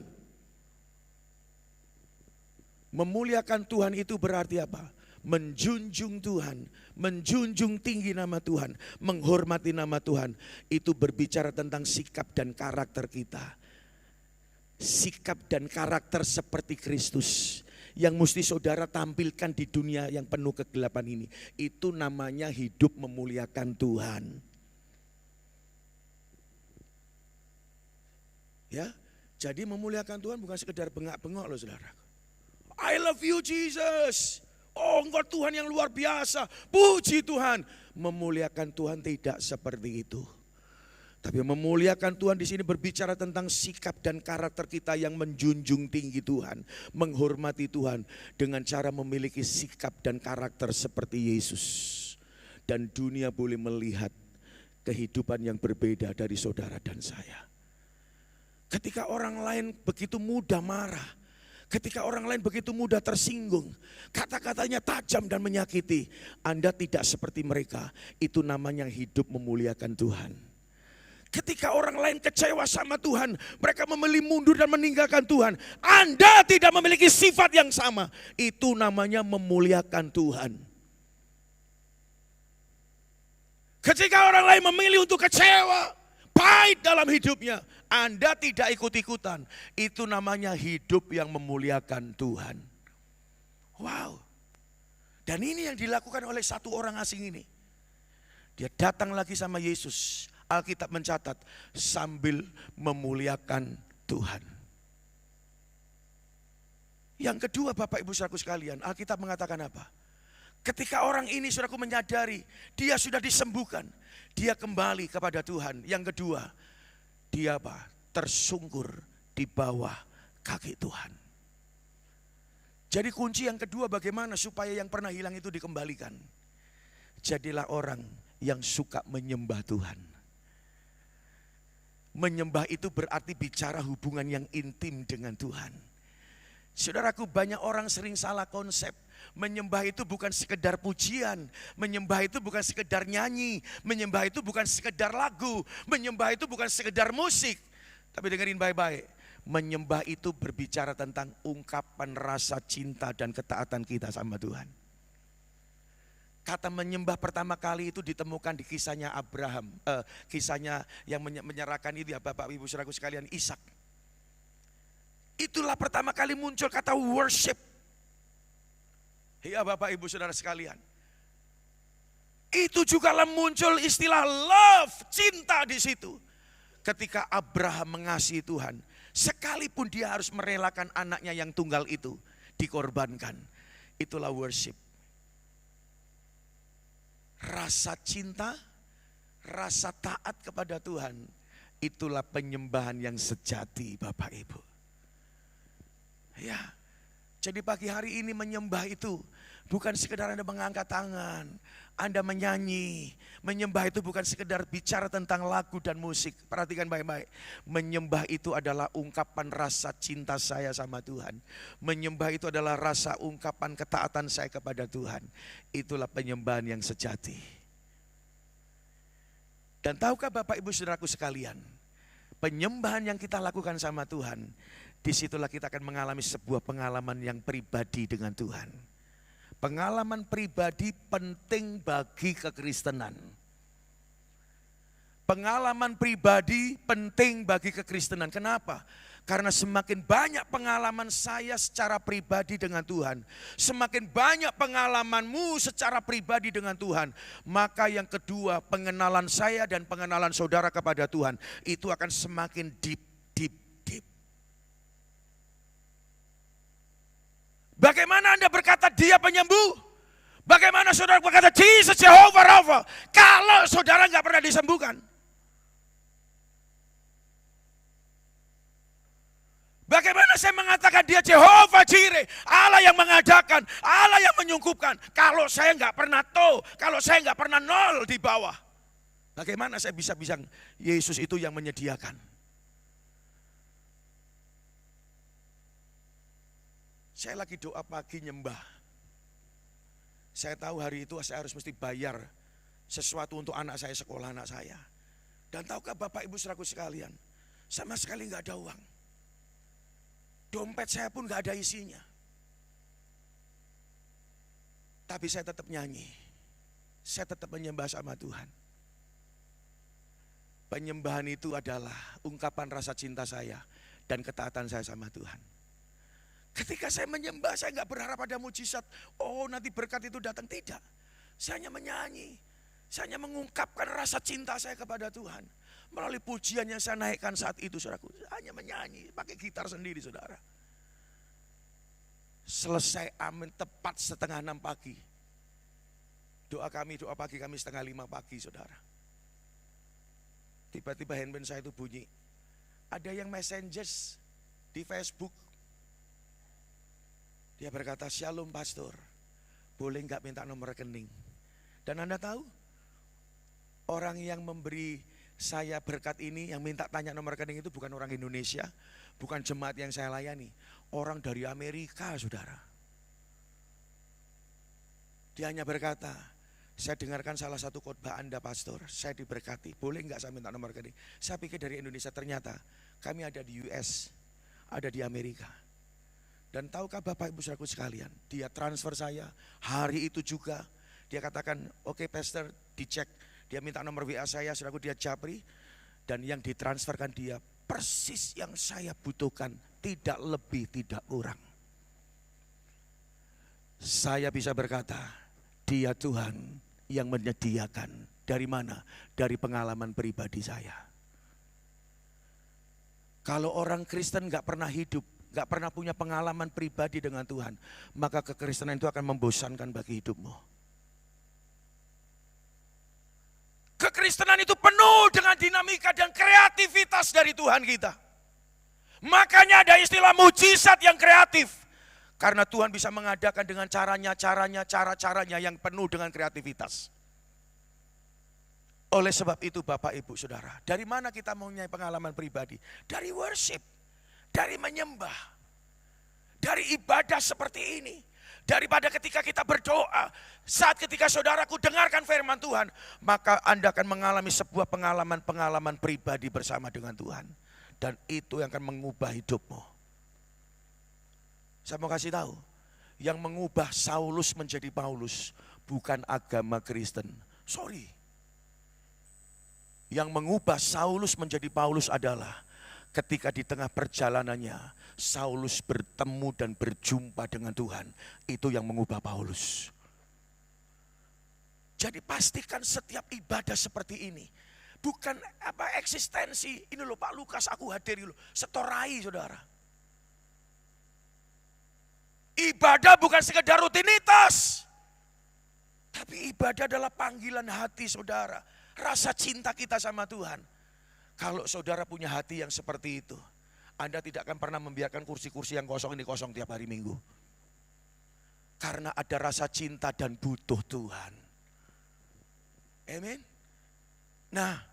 Memuliakan Tuhan itu berarti apa? Menjunjung Tuhan, menjunjung tinggi nama Tuhan, menghormati nama Tuhan. Itu berbicara tentang sikap dan karakter kita. Sikap dan karakter seperti Kristus yang mesti saudara tampilkan di dunia yang penuh kegelapan ini. Itu namanya hidup memuliakan Tuhan. Ya, jadi memuliakan Tuhan bukan sekedar bengak-bengok loh saudara. I love you Jesus. Oh engkau Tuhan yang luar biasa. Puji Tuhan. Memuliakan Tuhan tidak seperti itu. Tapi memuliakan Tuhan di sini berbicara tentang sikap dan karakter kita yang menjunjung tinggi Tuhan, menghormati Tuhan dengan cara memiliki sikap dan karakter seperti Yesus. Dan dunia boleh melihat kehidupan yang berbeda dari saudara dan saya. Ketika orang lain begitu mudah marah, ketika orang lain begitu mudah tersinggung, kata-katanya tajam dan menyakiti, Anda tidak seperti mereka. Itu namanya hidup memuliakan Tuhan. Ketika orang lain kecewa sama Tuhan, mereka memilih mundur dan meninggalkan Tuhan. Anda tidak memiliki sifat yang sama. Itu namanya memuliakan Tuhan. Ketika orang lain memilih untuk kecewa, pahit dalam hidupnya, Anda tidak ikut-ikutan. Itu namanya hidup yang memuliakan Tuhan. Wow. Dan ini yang dilakukan oleh satu orang asing ini. Dia datang lagi sama Yesus. Alkitab mencatat sambil memuliakan Tuhan. Yang kedua Bapak Ibu saudaraku sekalian, Alkitab mengatakan apa? Ketika orang ini saudaraku menyadari dia sudah disembuhkan, dia kembali kepada Tuhan. Yang kedua, dia apa? Tersungkur di bawah kaki Tuhan. Jadi kunci yang kedua bagaimana supaya yang pernah hilang itu dikembalikan. Jadilah orang yang suka menyembah Tuhan. Menyembah itu berarti bicara hubungan yang intim dengan Tuhan. Saudaraku, banyak orang sering salah konsep. Menyembah itu bukan sekedar pujian. Menyembah itu bukan sekedar nyanyi. Menyembah itu bukan sekedar lagu. Menyembah itu bukan sekedar musik. Tapi dengerin baik-baik. Menyembah itu berbicara tentang ungkapan rasa cinta dan ketaatan kita sama Tuhan. Kata menyembah pertama kali itu ditemukan di kisahnya Abraham. Kisahnya yang menyerahkan itu ya Bapak Ibu Saudaraku sekalian, Ishak. Itulah pertama kali muncul kata worship. Ya Bapak Ibu Saudara sekalian. Itu juga muncul istilah love, cinta di situ. Ketika Abraham mengasihi Tuhan, sekalipun dia harus merelakan anaknya yang tunggal itu dikorbankan. Itulah worship. Rasa cinta, rasa taat kepada Tuhan, itulah penyembahan yang sejati Bapak Ibu. Ya, jadi pagi hari ini menyembah itu bukan sekedar Anda mengangkat tangan, Anda menyanyi. Menyembah itu bukan sekedar bicara tentang lagu dan musik. Perhatikan baik-baik. Menyembah itu adalah ungkapan rasa cinta saya sama Tuhan. Menyembah itu adalah rasa ungkapan ketaatan saya kepada Tuhan. Itulah penyembahan yang sejati. Dan tahukah Bapak Ibu Saudaraku sekalian, penyembahan yang kita lakukan sama Tuhan, disitulah kita akan mengalami sebuah pengalaman yang pribadi dengan Tuhan. Pengalaman pribadi penting bagi kekristenan. Pengalaman pribadi penting bagi kekristenan. Kenapa? Karena semakin banyak pengalaman saya secara pribadi dengan Tuhan, semakin banyak pengalamanmu secara pribadi dengan Tuhan, maka yang kedua, pengenalan saya dan pengenalan saudara kepada Tuhan itu akan semakin deep. Bagaimana Anda berkata dia penyembuh? Bagaimana saudara berkata Jesus Jehovah Rafa kalau saudara nggak pernah disembuhkan? Bagaimana saya mengatakan dia Jehovah Jireh, Allah yang mengadakan, Allah yang menyungkupkan, kalau saya nggak pernah tahu, kalau saya nggak pernah nol di bawah? Bagaimana saya bisa bilang Yesus itu yang menyediakan? Saya lagi doa pagi nyembah. Saya tahu hari itu saya harus mesti bayar sesuatu untuk anak saya, sekolah anak saya. Dan tahukah Bapak Ibu Saudaraku sekalian, sama sekali nggak ada uang. Dompet saya pun nggak ada isinya. Tapi saya tetap nyanyi. Saya tetap menyembah sama Tuhan. Penyembahan itu adalah ungkapan rasa cinta saya dan ketaatan saya sama Tuhan. Ketika saya menyembah, saya nggak berharap ada mujizat. Oh, nanti berkat itu datang, tidak. Saya hanya menyanyi. Saya hanya mengungkapkan rasa cinta saya kepada Tuhan. Melalui pujian yang saya naikkan saat itu, saudaraku. Hanya menyanyi, pakai gitar sendiri, saudara. Selesai amin tepat 5:30 pagi. Doa pagi kami 4:30 pagi, saudara. Tiba-tiba handphone saya itu bunyi. Ada yang messengers di Facebook. Dia berkata, "Shalom pastor, boleh nggak minta nomor rekening?" Dan Anda tahu, orang yang memberi saya berkat ini, yang minta tanya nomor rekening itu bukan orang Indonesia, bukan jemaat yang saya layani, orang dari Amerika, saudara. Dia hanya berkata, "Saya dengarkan salah satu khotbah Anda pastor, saya diberkati, boleh nggak saya minta nomor rekening?" Saya pikir dari Indonesia, ternyata kami ada di US, ada di Amerika. Dan tahukah Bapak Ibu Saudaraku sekalian, dia transfer saya hari itu juga. Dia katakan, "Oke pastor, dicek." Dia minta nomor WA saya, saudaraku, dia japri. Dan yang ditransferkan dia persis yang saya butuhkan, tidak lebih, tidak kurang. Saya bisa berkata, dia Tuhan yang menyediakan. Dari mana? Dari pengalaman pribadi saya. Kalau orang Kristen gak pernah hidup, gak pernah punya pengalaman pribadi dengan Tuhan, maka kekristenan itu akan membosankan bagi hidupmu. Kekristenan itu penuh dengan dinamika dan kreativitas dari Tuhan kita. Makanya ada istilah mujizat yang kreatif. Karena Tuhan bisa mengadakan dengan cara-caranya yang penuh dengan kreativitas. Oleh sebab itu Bapak Ibu Saudara, dari mana kita mempunyai pengalaman pribadi? Dari worship. Dari menyembah, dari ibadah seperti ini. Daripada ketika kita berdoa, saat ketika saudaraku dengarkan firman Tuhan, maka Anda akan mengalami sebuah pengalaman-pengalaman pribadi bersama dengan Tuhan. Dan itu yang akan mengubah hidupmu. Saya mau kasih tahu, yang mengubah Saulus menjadi Paulus bukan agama Kristen. Sorry. Yang mengubah Saulus menjadi Paulus adalah ketika di tengah perjalanannya Saulus bertemu dan berjumpa dengan Tuhan. Itu yang mengubah Paulus. Jadi pastikan setiap ibadah seperti ini bukan eksistensi. Ini loh Pak Lukas, aku hadiri loh. Setorai saudara. Ibadah bukan sekedar rutinitas. Tapi ibadah adalah panggilan hati saudara. Rasa cinta kita sama Tuhan. Kalau saudara punya hati yang seperti itu, Anda tidak akan pernah membiarkan kursi-kursi yang kosong ini kosong tiap hari Minggu. Karena ada rasa cinta dan butuh Tuhan. Amin. Nah,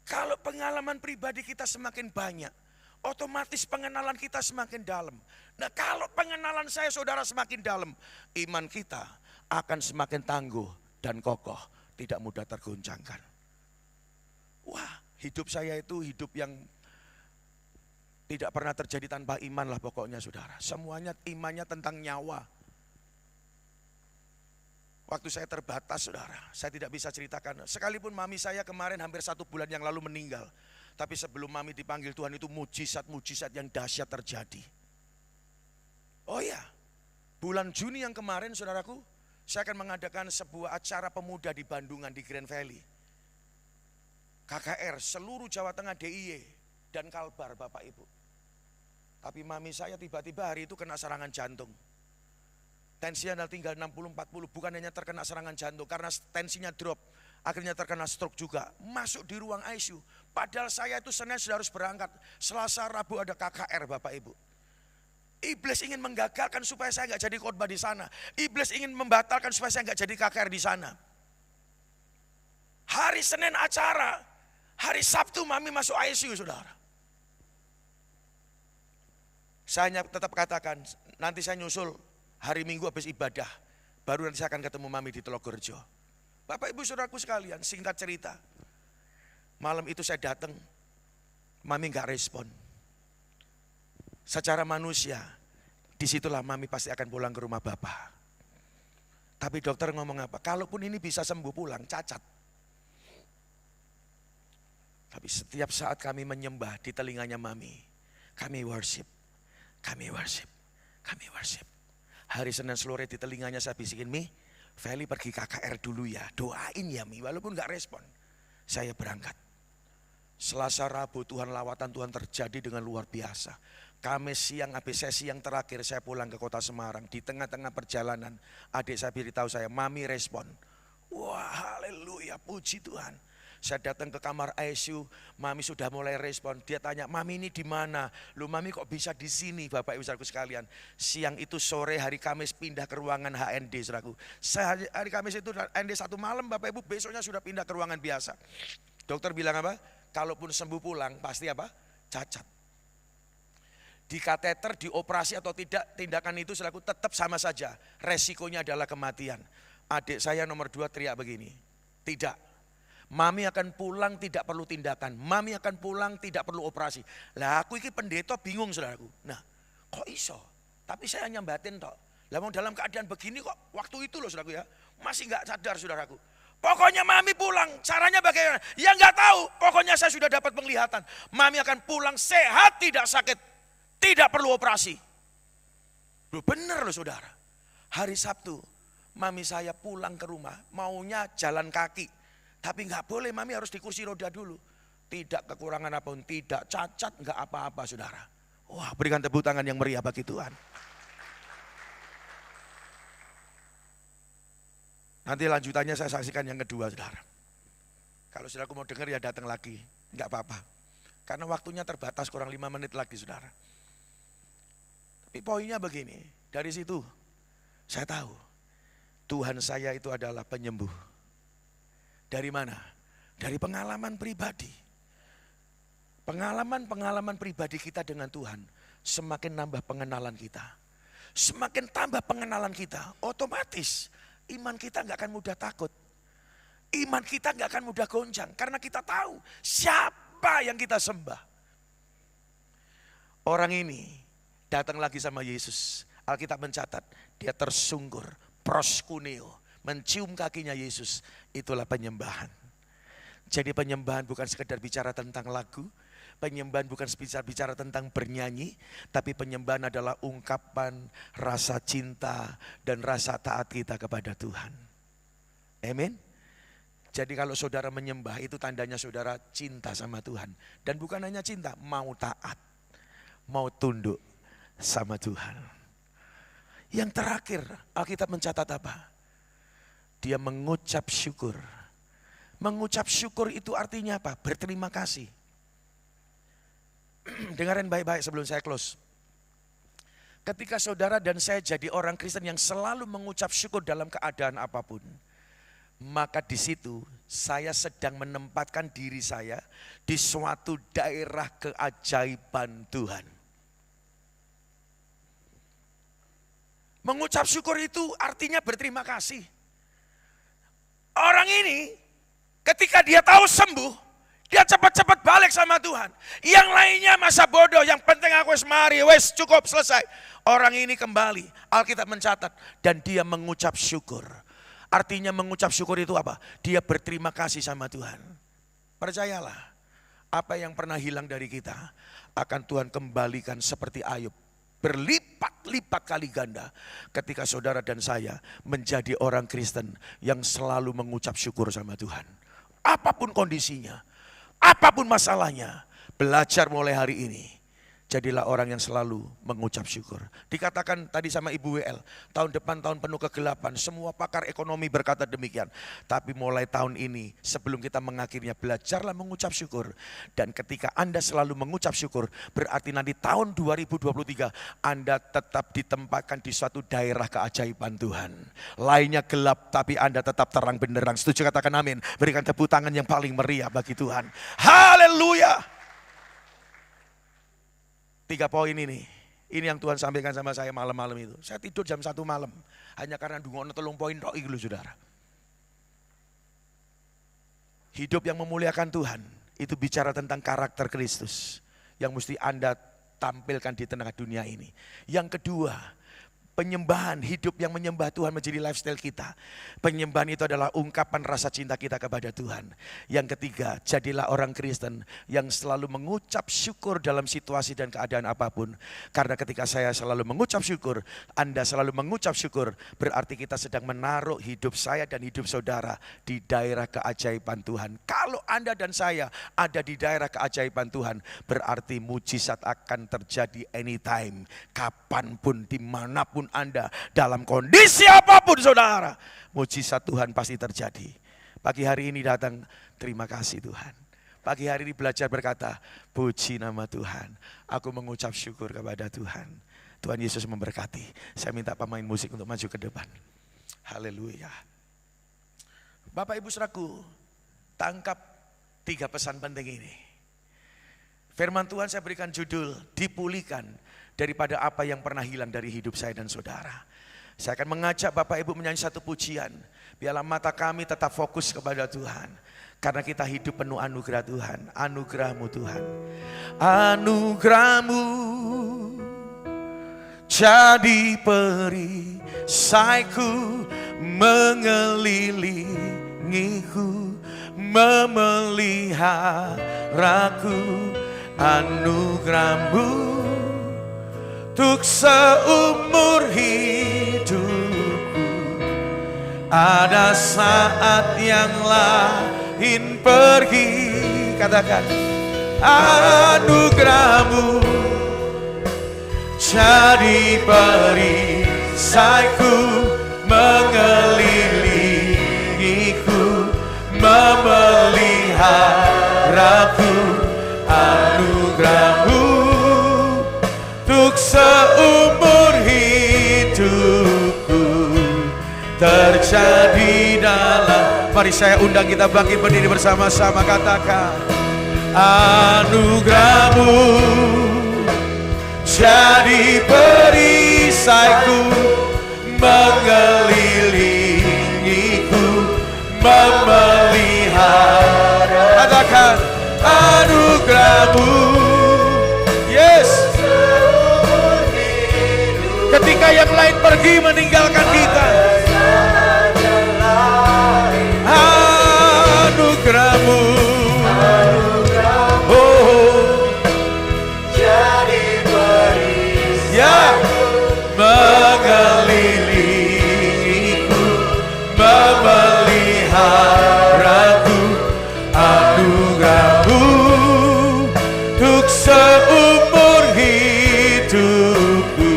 kalau pengalaman pribadi kita semakin banyak, otomatis pengenalan kita semakin dalam. Nah, kalau pengenalan saya saudara semakin dalam, iman kita akan semakin tangguh dan kokoh, tidak mudah tergoncangkan. Wah, hidup saya itu hidup yang tidak pernah terjadi tanpa iman lah pokoknya saudara. Semuanya imannya tentang nyawa. Waktu saya terbatas saudara, saya tidak bisa ceritakan. Sekalipun mami saya kemarin hampir 1 bulan yang lalu meninggal. Tapi sebelum mami dipanggil Tuhan itu mujizat-mujizat yang dahsyat terjadi. Oh ya, bulan Juni yang kemarin saudaraku, saya akan mengadakan sebuah acara pemuda di Bandungan di Grand Valley. KKR seluruh Jawa Tengah DIY dan Kalbar Bapak Ibu. Tapi mami saya tiba-tiba hari itu kena serangan jantung. Tensinya tinggal 60-40, bukan hanya terkena serangan jantung, karena tensinya drop, akhirnya terkena stroke juga, masuk di ruang ICU. Padahal saya itu Senin sudah harus berangkat, Selasa Rabu ada KKR Bapak Ibu. Iblis ingin menggagalkan supaya saya nggak jadi khotbah di sana. Iblis ingin membatalkan supaya saya nggak jadi KKR di sana. Hari Senin acara, hari Sabtu mami masuk ICU saudara. Saya tetap katakan, nanti saya nyusul. Hari Minggu habis ibadah, baru nanti saya akan ketemu mami di Telogorejo. Bapak Ibu saudaraku sekalian, singkat cerita. Malam itu saya datang, mami gak respon. Secara manusia, disitulah mami pasti akan pulang ke rumah bapak. Tapi dokter ngomong apa? Kalaupun ini bisa sembuh pulang, cacat. Tapi setiap saat kami menyembah di telinganya mami, kami worship, kami worship, kami worship. Hari Senin sore di telinganya saya bisikin, Mi, Feli pergi KKR dulu ya, doain ya Mi, walaupun gak respon. Saya berangkat. Selasa Rabu Tuhan lawatan Tuhan terjadi dengan luar biasa. Kamis siang habis sesi yang terakhir saya pulang ke kota Semarang. Di tengah-tengah perjalanan adik saya beritahu saya, Mami respon. Wah haleluya, puji Tuhan. Saya datang ke kamar ICU, mami sudah mulai respon. Dia tanya, mami ini di mana? Loh mami kok bisa di sini Bapak Ibu saudaraku sekalian. Siang itu sore hari Kamis pindah ke ruangan HND saudaraku. Hari Kamis itu HND 1 malam Bapak Ibu, besoknya sudah pindah ke ruangan biasa. Dokter bilang apa? Kalaupun sembuh pulang pasti apa? Cacat. Di kateter, di operasi atau tidak, tindakan itu saudaraku tetap sama saja. Resikonya adalah kematian. Adik saya nomor 2 teriak begini, tidak. Mami akan pulang tidak perlu tindakan. Mami akan pulang tidak perlu operasi. Lah aku ini pendeta bingung saudaraku. Nah kok iso? Tapi saya nyambatin toh. Lah mau dalam keadaan begini kok waktu itu loh saudaraku ya. Masih gak sadar saudaraku. Pokoknya mami pulang. Caranya bagaimana? Ya gak tahu. Pokoknya saya sudah dapat penglihatan. Mami akan pulang sehat tidak sakit. Tidak perlu operasi. Loh bener loh saudara. Hari Sabtu mami saya pulang ke rumah. Maunya jalan kaki. Tapi nggak boleh, mami harus di kursi roda dulu. Tidak kekurangan apapun, tidak cacat, nggak apa-apa saudara. Wah berikan tepuk tangan yang meriah bagi Tuhan. Nanti lanjutannya saya saksikan yang kedua saudara. Kalau saudaraku mau dengar ya datang lagi, nggak apa-apa. Karena waktunya terbatas kurang 5 menit lagi saudara. Tapi poinnya begini, dari situ saya tahu Tuhan saya itu adalah penyembuh. Dari mana? Dari pengalaman pribadi. Pengalaman pribadi kita dengan Tuhan semakin nambah pengenalan kita. Semakin tambah pengenalan kita, otomatis iman kita gak akan mudah takut. Iman kita gak akan mudah goncang karena kita tahu siapa yang kita sembah. Orang ini datang lagi sama Yesus. Alkitab mencatat, dia tersungkur, proskuneo, mencium kakinya Yesus. Itulah penyembahan. Jadi penyembahan bukan sekedar bicara tentang lagu, penyembahan bukan bicara tentang bernyanyi, tapi penyembahan adalah ungkapan rasa cinta dan rasa taat kita kepada Tuhan. Amin. Jadi kalau saudara menyembah itu tandanya saudara cinta sama Tuhan. Dan bukan hanya cinta, mau taat, mau tunduk sama Tuhan. Yang terakhir Alkitab mencatat apa? Dia mengucap syukur. Mengucap syukur itu artinya apa? Berterima kasih. Dengarin baik-baik sebelum saya close. Ketika saudara dan saya jadi orang Kristen yang selalu mengucap syukur dalam keadaan apapun, maka di situ saya sedang menempatkan diri saya di suatu daerah keajaiban Tuhan. Mengucap syukur itu artinya berterima kasih. Orang ini ketika dia tahu sembuh, dia cepat-cepat balik sama Tuhan. Yang lainnya masa bodoh, yang penting aku wis mari, wis cukup selesai. Orang ini kembali, Alkitab mencatat, dan dia mengucap syukur. Artinya mengucap syukur itu apa? Dia berterima kasih sama Tuhan. Percayalah, apa yang pernah hilang dari kita akan Tuhan kembalikan seperti Ayub. Berlipat-lipat kali ganda ketika saudara dan saya menjadi orang Kristen yang selalu mengucap syukur sama Tuhan. Apapun kondisinya, apapun masalahnya, belajar mulai hari ini. Jadilah orang yang selalu mengucap syukur. Dikatakan tadi sama Ibu WL, tahun depan tahun penuh kegelapan. Semua pakar ekonomi berkata demikian. Tapi mulai tahun ini, sebelum kita mengakhirinya, belajarlah mengucap syukur. Dan ketika Anda selalu mengucap syukur, berarti nanti tahun 2023 Anda tetap ditempatkan di suatu daerah keajaiban Tuhan. Lainnya gelap, tapi Anda tetap terang benderang. Setuju, katakan amin. Berikan tepuk tangan yang paling meriah bagi Tuhan. Haleluya. 3 poin ini yang Tuhan sampaikan sama saya malam-malam itu. Saya tidur jam 1 malam, hanya karena dungono 3 poin tok iki lho saudara. Hidup yang memuliakan Tuhan, itu bicara tentang karakter Kristus yang mesti Anda tampilkan di tengah dunia ini. Yang kedua, penyembahan, hidup yang menyembah Tuhan menjadi lifestyle kita. Penyembahan itu adalah ungkapan rasa cinta kita kepada Tuhan. Yang ketiga, jadilah orang Kristen yang selalu mengucap syukur dalam situasi dan keadaan apapun. Karena ketika saya selalu mengucap syukur, Anda selalu mengucap syukur, berarti kita sedang menaruh hidup saya dan hidup saudara di daerah keajaiban Tuhan. Kalau Anda dan saya ada di daerah keajaiban Tuhan, berarti mujizat akan terjadi anytime, kapanpun, dimanapun Anda, dalam kondisi apapun saudara, mujizat Tuhan pasti terjadi. Pagi hari ini datang, terima kasih Tuhan. Pagi hari ini belajar berkata, puji nama Tuhan. Aku mengucap syukur kepada Tuhan. Tuhan Yesus memberkati. Saya minta pemain musik untuk maju ke depan. Haleluya. Bapak Ibu Saudaraku, tangkap 3 pesan penting ini. Firman Tuhan saya berikan judul, dipulihkan daripada apa yang pernah hilang dari hidup saya dan saudara. Saya akan mengajak Bapak Ibu menyanyi satu pujian. Biarlah mata kami tetap fokus kepada Tuhan. Karena kita hidup penuh anugerah Tuhan. Anugerah-Mu Tuhan. Anugerah-Mu jadi perisaiku, mengelilingiku, memeliharaku. Anugerah-Mu untuk seumur hidupku. Ada saat yang lain pergi, katakan, anugerah-Mu jadi perisaiku, mengelilingiku, memeliharaku. Anugerah-Mu untuk seumur hidupku terjadi dalam. Mari saya undang kita bangkit berdiri bersama-sama, katakan, anugerah-Mu jadi perisaiku, mengelilingiku, memelihara. Katakan, anugerah-Mu, yes, ketika yang lain pergi meninggalkan kita. Anugerah-Mu, oh, ya, mengelilingiku, memeliharaku. Anugerah-Mu untuk seumur hidupku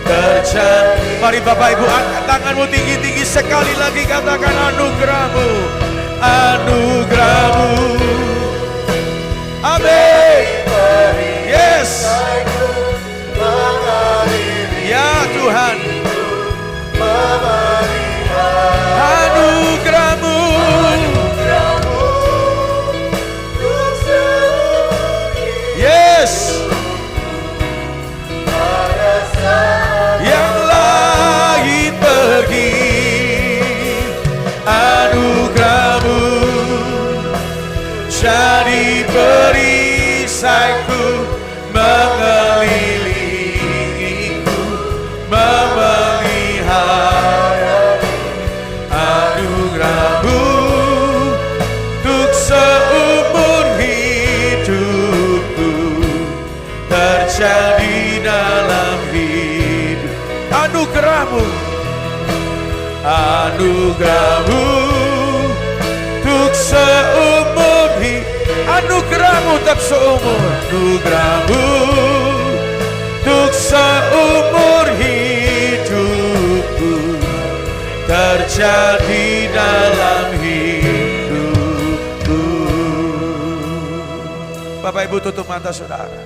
terjadi. Mari Bapak Ibu angkat tanganmu tinggi-tinggi sekali lagi, katakan anugerah-Mu, anugerah-Mu. Amin. Yes. Ya Tuhan, anugerah-Mu, yes, yang lain pergi, anugerah-Mu jadi perisaiku, mengelilingiku, memelihara. Anugerah-Mu untuk seumur hidupku terjadi dalam hidup. Anugerah-Mu, anugerah-Mu untuk seumur hidup. Anugerah-Mu untuk seumur, anugerah-Mu untuk seumur hidupku terjadi dalam hidupku. Bapak Ibu tutup mata saudara.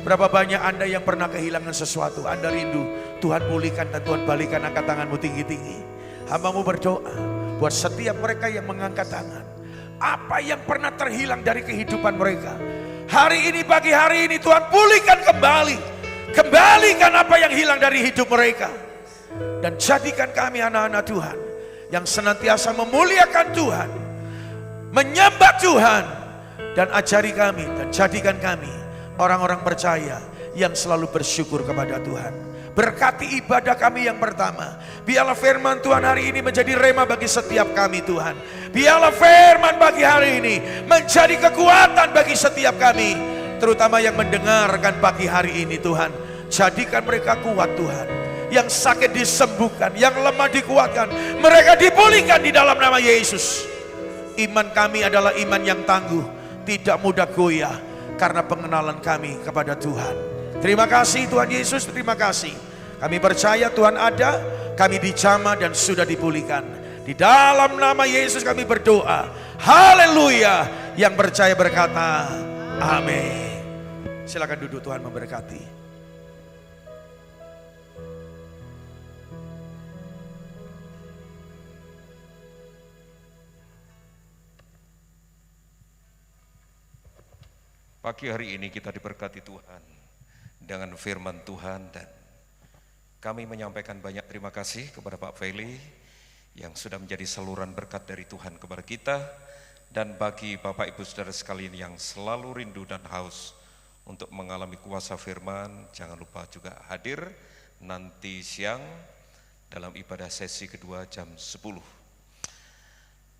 Berapa banyak Anda yang pernah kehilangan sesuatu, Anda rindu Tuhan pulihkan dan Tuhan balikan. Angkat tanganmu tinggi-tinggi. Hamba-Mu berdoa buat setiap mereka yang mengangkat tangan. Apa yang pernah terhilang dari kehidupan mereka, hari ini, pagi hari ini Tuhan pulihkan kembali. Kembalikan apa yang hilang dari hidup mereka. Dan jadikan kami anak-anak Tuhan yang senantiasa memuliakan Tuhan, menyembah Tuhan. Dan ajari kami dan jadikan kami orang-orang percaya yang selalu bersyukur kepada Tuhan. Berkati ibadah kami yang pertama. Biarlah firman Tuhan hari ini menjadi rema bagi setiap kami Tuhan. Biarlah firman bagi hari ini menjadi kekuatan bagi setiap kami. Terutama yang mendengarkan pagi hari ini Tuhan. Jadikan mereka kuat Tuhan. Yang sakit disembuhkan, yang lemah dikuatkan. Mereka dipulihkan di dalam nama Yesus. Iman kami adalah iman yang tangguh, tidak mudah goyah karena pengenalan kami kepada Tuhan. Terima kasih Tuhan Yesus, terima kasih. Kami percaya Tuhan ada, kami dijamah dan sudah dipulihkan. Di dalam nama Yesus kami berdoa. Haleluya. Yang percaya berkata amin. Silakan duduk, Tuhan memberkati. Pagi hari ini kita diberkati Tuhan dengan firman Tuhan, dan kami menyampaikan banyak terima kasih kepada Pak Feli yang sudah menjadi saluran berkat dari Tuhan kepada kita, dan bagi Bapak Ibu Saudara sekalian yang selalu rindu dan haus untuk mengalami kuasa firman, jangan lupa juga hadir nanti siang dalam ibadah sesi kedua jam 10.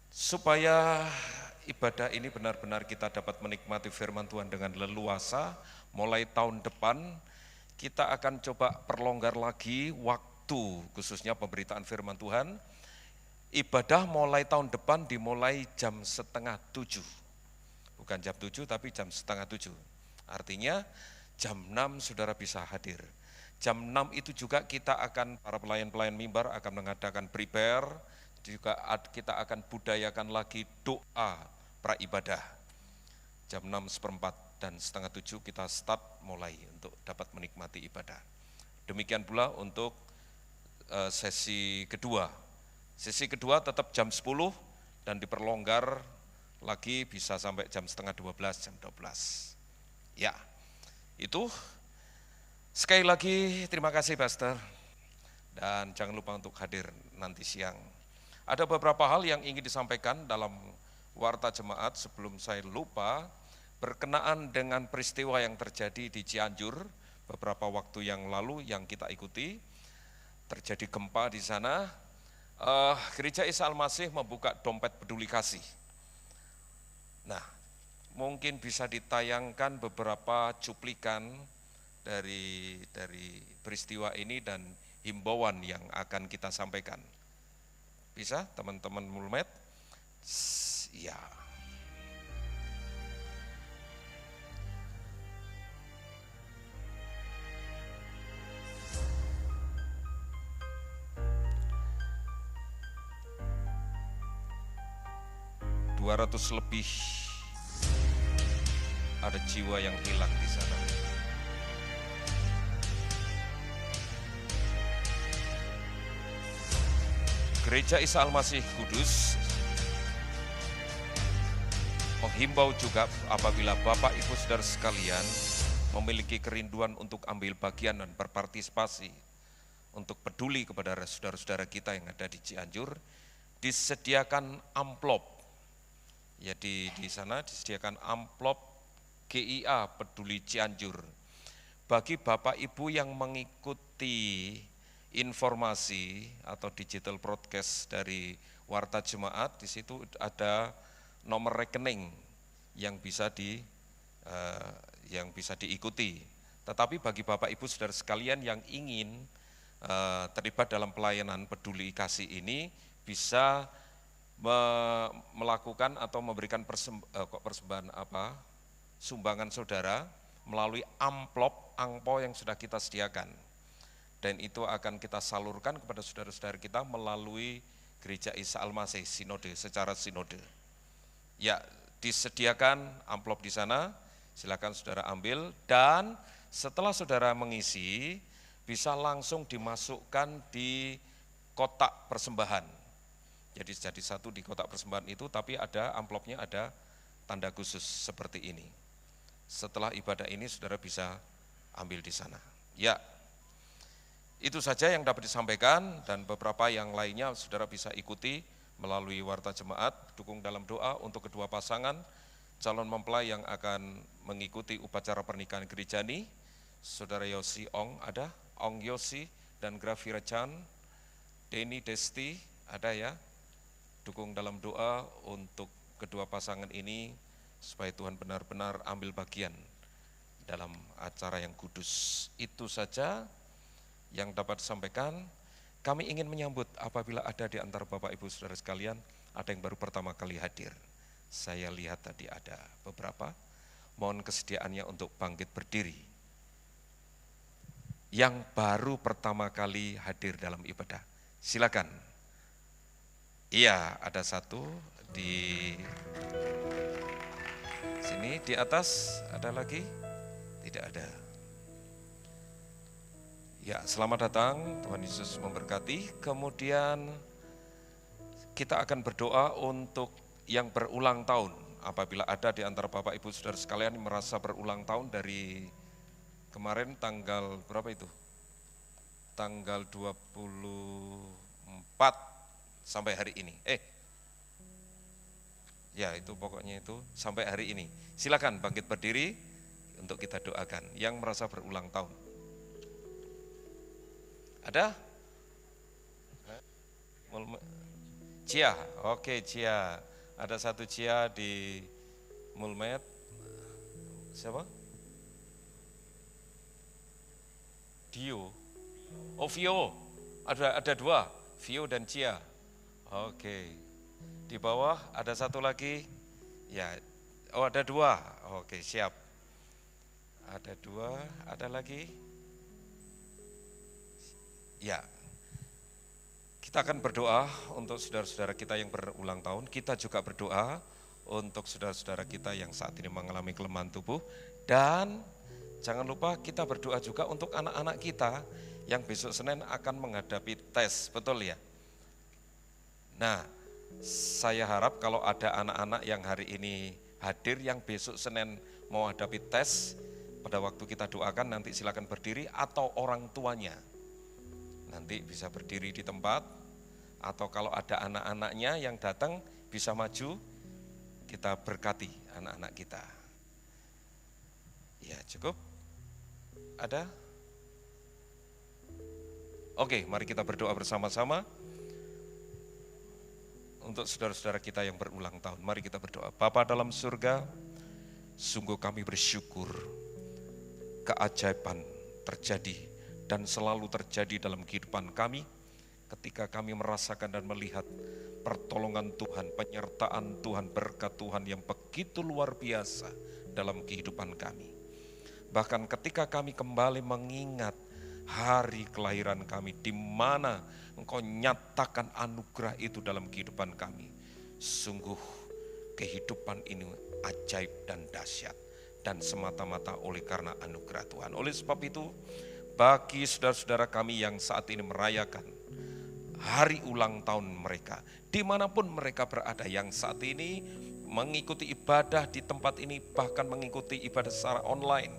Supaya ibadah ini benar-benar kita dapat menikmati firman Tuhan dengan leluasa, mulai tahun depan kita akan coba perlonggar lagi waktu, khususnya pemberitaan firman Tuhan. Ibadah mulai tahun depan dimulai jam 6:30, bukan jam 7 tapi jam 6:30. Artinya jam 6 saudara bisa hadir. Jam 6 itu juga kita akan, para pelayan-pelayan mimbar akan mengadakan prepare, juga kita akan budayakan lagi doa pra-ibadah. Jam 6:15 dan 6:30 kita start mulai untuk dapat menikmati ibadah. Demikian pula untuk sesi kedua. Sesi kedua tetap jam 10 dan diperlonggar lagi bisa sampai jam 11:30, jam 12. Ya, itu sekali lagi terima kasih Pastor. Dan jangan lupa untuk hadir nanti siang. Ada beberapa hal yang ingin disampaikan dalam warta jemaat sebelum saya lupa, berkenaan dengan peristiwa yang terjadi di Cianjur beberapa waktu yang lalu yang kita ikuti, terjadi gempa di sana. Gereja Isa Al-Masih membuka dompet peduli kasih. Nah, mungkin bisa ditayangkan beberapa cuplikan dari peristiwa ini dan himbauan yang akan kita sampaikan. Bisa teman-teman Mulmed? Ya. Lebih ada jiwa yang hilang di sana. Gereja Isa Al-Masih Kudus menghimbau juga apabila Bapak Ibu Saudara sekalian memiliki kerinduan untuk ambil bagian dan berpartisipasi, untuk peduli kepada saudara-saudara kita yang ada di Cianjur, disediakan amplop. Ya di sana disediakan amplop GIA Peduli Cianjur. Bagi Bapak Ibu yang mengikuti informasi atau digital broadcast dari Warta Jemaat, di situ ada nomor rekening yang bisa diikuti. Tetapi bagi Bapak Ibu Saudara sekalian yang ingin terlibat dalam pelayanan peduli kasih ini, bisa melakukan atau memberikan sumbangan saudara melalui angpau yang sudah kita sediakan, dan itu akan kita salurkan kepada saudara-saudara kita melalui Gereja Isa Al-Masih secara sinode. Ya, disediakan amplop di sana, silakan saudara ambil, dan setelah saudara mengisi bisa langsung dimasukkan di kotak persembahan. Jadi satu di kotak persembahan itu, tapi ada amplopnya, ada tanda khusus seperti ini. Setelah ibadah ini saudara bisa ambil di sana. Ya, itu saja yang dapat disampaikan, dan beberapa yang lainnya saudara bisa ikuti melalui Warta Jemaat. Dukung dalam doa untuk kedua pasangan calon mempelai yang akan mengikuti upacara pernikahan gereja ini. Saudara Yosi Ong ada, Ong Yosi dan Grafira Chan, Denny Desti ada ya. Dukung dalam doa untuk kedua pasangan ini supaya Tuhan benar-benar ambil bagian dalam acara yang kudus. Itu saja yang dapat disampaikan. Kami ingin menyambut apabila ada di antara Bapak Ibu Saudara sekalian, ada yang baru pertama kali hadir. Saya lihat tadi ada beberapa, mohon kesediaannya untuk bangkit berdiri. Yang baru pertama kali hadir dalam ibadah, silakan. Iya, ada satu di sini, di atas ada lagi? Tidak ada. Ya, selamat datang, Tuhan Yesus memberkati. Kemudian kita akan berdoa untuk yang berulang tahun. Apabila ada di antara Bapak Ibu Saudara sekalian yang merasa berulang tahun dari kemarin tanggal berapa itu? Tanggal 24 sampai hari ini. Ya itu pokoknya itu sampai hari ini. Silakan bangkit berdiri untuk kita doakan yang merasa berulang tahun. Ada? Cia, oke Cia. Ada satu Cia di Mulmed. Siapa? Dio. Oh Vio. Ada dua, Vio dan Cia. Oke. Di bawah ada satu lagi. Ya. Oh ada dua. Oke, siap. Ada dua, ada lagi. Ya. Kita akan berdoa untuk saudara-saudara kita yang berulang tahun. Kita juga berdoa untuk saudara-saudara kita yang saat ini mengalami kelemahan tubuh. Dan jangan lupa kita berdoa juga untuk anak-anak kita yang besok Senin akan menghadapi tes, betul ya? Nah, saya harap kalau ada anak-anak yang hari ini hadir, yang besok Senin mau hadapi tes, pada waktu kita doakan nanti silakan berdiri, atau orang tuanya nanti bisa berdiri di tempat, atau kalau ada anak-anaknya yang datang bisa maju, kita berkati anak-anak kita. Ya cukup. Ada? Oke, mari kita berdoa bersama-sama untuk saudara-saudara kita yang berulang tahun. Mari kita berdoa. Bapa dalam surga, sungguh kami bersyukur keajaiban terjadi dan selalu terjadi dalam kehidupan kami ketika kami merasakan dan melihat pertolongan Tuhan, penyertaan Tuhan, berkat Tuhan yang begitu luar biasa dalam kehidupan kami. Bahkan ketika kami kembali mengingat hari kelahiran kami, di mana Engkau nyatakan anugerah itu dalam kehidupan kami. Sungguh kehidupan ini ajaib dan dahsyat, dan semata-mata oleh karena anugerah Tuhan. Oleh sebab itu, bagi saudara-saudara kami yang saat ini merayakan hari ulang tahun mereka, dimanapun mereka berada, yang saat ini mengikuti ibadah di tempat ini, bahkan mengikuti ibadah secara online,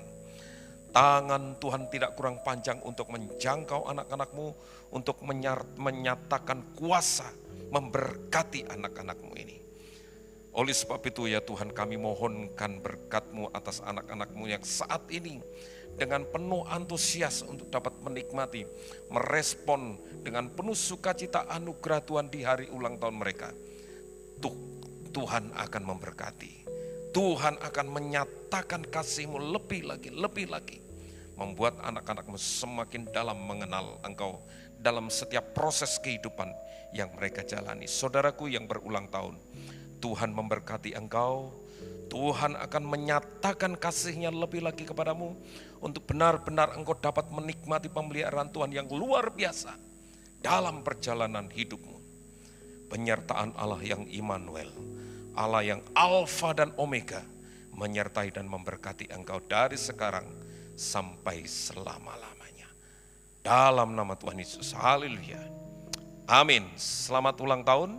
tangan Tuhan tidak kurang panjang untuk menjangkau anak-anak-Mu, untuk menyatakan kuasa, memberkati anak-anak-Mu ini. Oleh sebab itu ya Tuhan, kami mohonkan berkat-Mu atas anak-anak-Mu yang saat ini dengan penuh antusias untuk dapat menikmati, merespon dengan penuh sukacita anugerah Tuhan di hari ulang tahun mereka. Tuhan akan memberkati, Tuhan akan menyatakan kasih-Mu lebih lagi, membuat anak-anak-Mu semakin dalam mengenal Engkau dalam setiap proses kehidupan yang mereka jalani. Saudaraku yang berulang tahun, Tuhan memberkati engkau, Tuhan akan menyatakan kasih-Nya lebih lagi kepadamu, untuk benar-benar engkau dapat menikmati pemeliharaan Tuhan yang luar biasa dalam perjalanan hidupmu. Penyertaan Allah yang Immanuel, Allah yang Alfa dan Omega, menyertai dan memberkati engkau dari sekarang sampai selama-lamanya. Dalam nama Tuhan Yesus, haleluya. Amin. Selamat ulang tahun,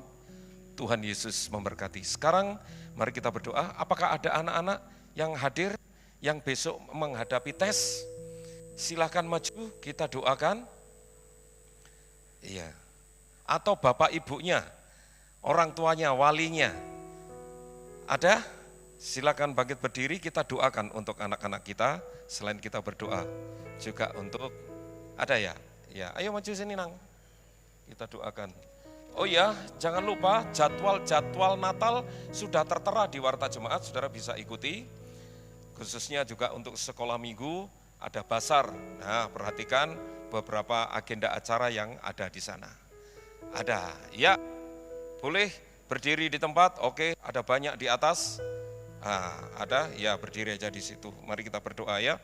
Tuhan Yesus memberkati. Sekarang mari kita berdoa. Apakah ada anak-anak yang hadir, yang besok menghadapi tes? Silakan maju, kita doakan. Iya. Atau bapak ibunya, orang tuanya, walinya. Ada? Silakan bangkit berdiri, kita doakan untuk anak-anak kita. Selain kita berdoa juga untuk, ada ya? Ya, ayo maju sini Nang. Kita doakan. Oh ya, jangan lupa jadwal-jadwal Natal sudah tertera di Warta Jemaat, saudara bisa ikuti. Khususnya juga untuk sekolah minggu ada basar. Nah, perhatikan beberapa agenda acara yang ada di sana. Ada, ya, boleh berdiri di tempat. Oke, ada banyak di atas. Nah, ada, ya berdiri aja di situ. Mari kita berdoa ya.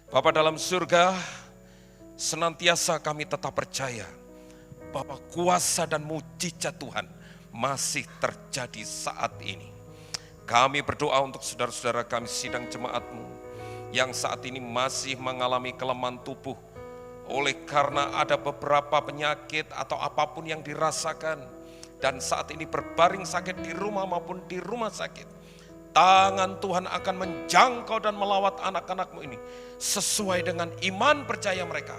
Bapa dalam surga, senantiasa kami tetap percaya bahwa kuasa dan mujizat Tuhan masih terjadi saat ini. Kami berdoa untuk saudara-saudara kami sidang jemaat-Mu yang saat ini masih mengalami kelemahan tubuh oleh karena ada beberapa penyakit atau apapun yang dirasakan, dan saat ini berbaring sakit di rumah maupun di rumah sakit. Tangan Tuhan akan menjangkau dan melawat anak-anak-Mu ini sesuai dengan iman percaya mereka.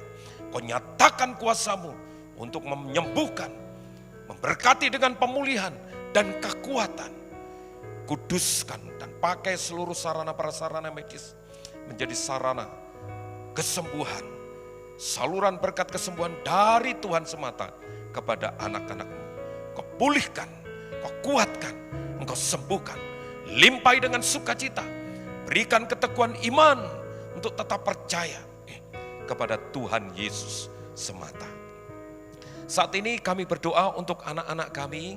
Kau nyatakan kuasa-Mu untuk menyembuhkan, memberkati dengan pemulihan dan kekuatan. Kuduskan dan pakai seluruh sarana prasarana medis menjadi sarana kesembuhan, saluran berkat kesembuhan dari Tuhan semata kepada anak-anak-Mu. Kau pulihkan, kau kuatkan, engkau sembuhkan, limpahi dengan sukacita, berikan keteguhan iman untuk tetap percaya kepada Tuhan Yesus semata. Saat ini kami berdoa untuk anak-anak kami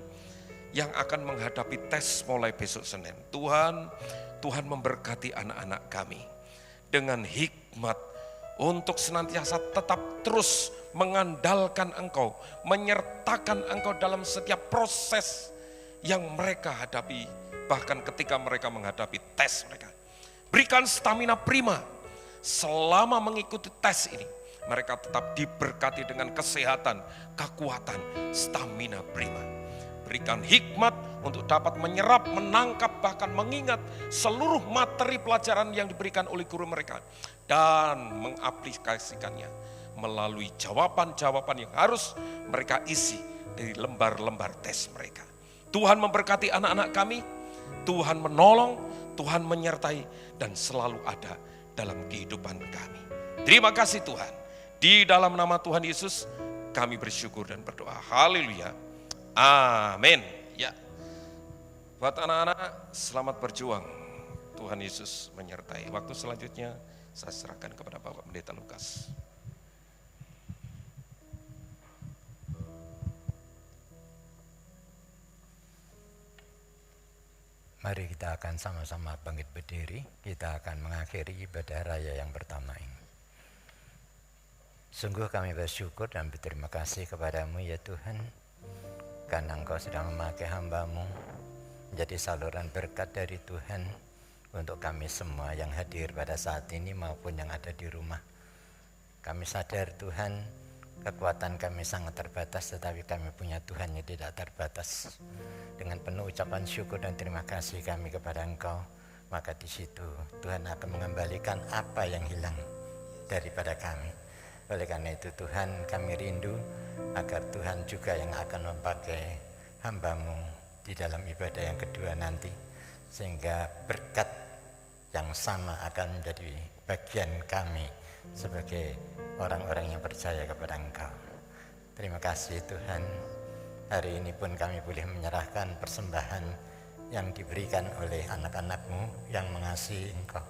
yang akan menghadapi tes mulai besok Senin. Tuhan memberkati anak-anak kami dengan hikmat untuk senantiasa tetap terus mengandalkan Engkau, menyertakan Engkau dalam setiap proses yang mereka hadapi, bahkan ketika mereka menghadapi tes mereka. Berikan stamina prima selama mengikuti tes ini. Mereka tetap diberkati dengan kesehatan, kekuatan, stamina prima. Berikan hikmat untuk dapat menyerap, menangkap, bahkan mengingat seluruh materi pelajaran yang diberikan oleh guru mereka. Dan mengaplikasikannya melalui jawaban-jawaban yang harus mereka isi dari lembar-lembar tes mereka. Tuhan memberkati anak-anak kami, Tuhan menolong, Tuhan menyertai, dan selalu ada dalam kehidupan kami. Terima kasih Tuhan. Di dalam nama Tuhan Yesus kami bersyukur dan berdoa. Haleluya. Amin. Ya. Buat anak-anak, selamat berjuang. Tuhan Yesus menyertai. Waktu selanjutnya saya serahkan kepada Bapak Pendeta Lukas. Mari kita akan sama-sama bangkit berdiri. Kita akan mengakhiri ibadah raya yang pertama ini. Sungguh kami bersyukur dan berterima kasih kepadamu ya Tuhan, karena Engkau sedang memakai hamba-Mu menjadi saluran berkat dari Tuhan untuk kami semua yang hadir pada saat ini maupun yang ada di rumah. Kami sadar Tuhan, kekuatan kami sangat terbatas, tetapi kami punya Tuhan yang tidak terbatas. Dengan penuh ucapan syukur dan terima kasih kami kepada Engkau, maka di situ Tuhan akan mengembalikan apa yang hilang daripada kami. Oleh karena itu Tuhan, kami rindu agar Tuhan juga yang akan memakai hamba-Mu di dalam ibadah yang kedua nanti, sehingga berkat yang sama akan menjadi bagian kami sebagai orang-orang yang percaya kepada Engkau. Terima kasih Tuhan, hari ini pun kami boleh menyerahkan persembahan yang diberikan oleh anak-anak-Mu yang mengasihi Engkau.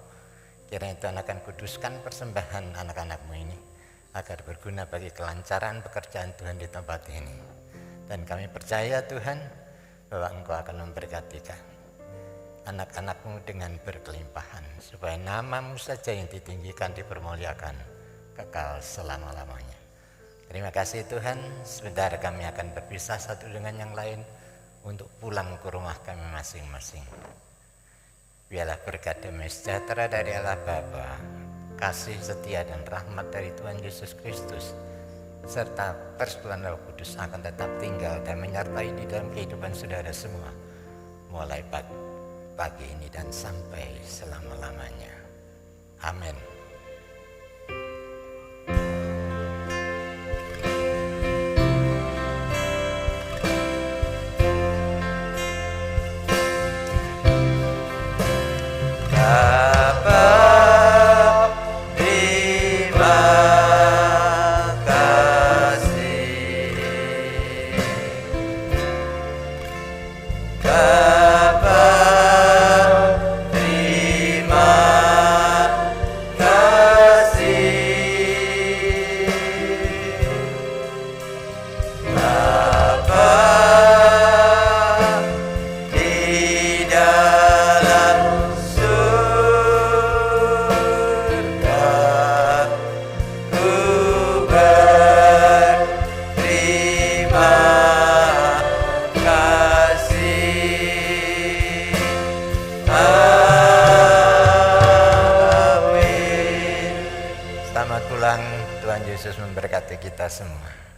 Kiranya Tuhan akan kuduskan persembahan anak-anak-Mu ini agar berguna bagi kelancaran pekerjaan Tuhan di tempat ini. Dan kami percaya Tuhan bahwa Engkau akan memberkati anak-anak-Mu dengan berkelimpahan, supaya nama-Mu saja yang ditinggikan, dipermuliakan kekal selama-lamanya. Terima kasih Tuhan, sebentar kami akan berpisah satu dengan yang lain untuk pulang ke rumah kami masing-masing. Biarlah berkat damai sejahtera dari Allah Bapa, kasih setia dan rahmat dari Tuhan Yesus Kristus, serta persekutuan Roh Kudus akan tetap tinggal dan menyertai di dalam kehidupan saudara semua, mulai pagi ini dan sampai selama-lamanya. Amin. Selamat pulang, Tuhan Yesus memberkati kita semua.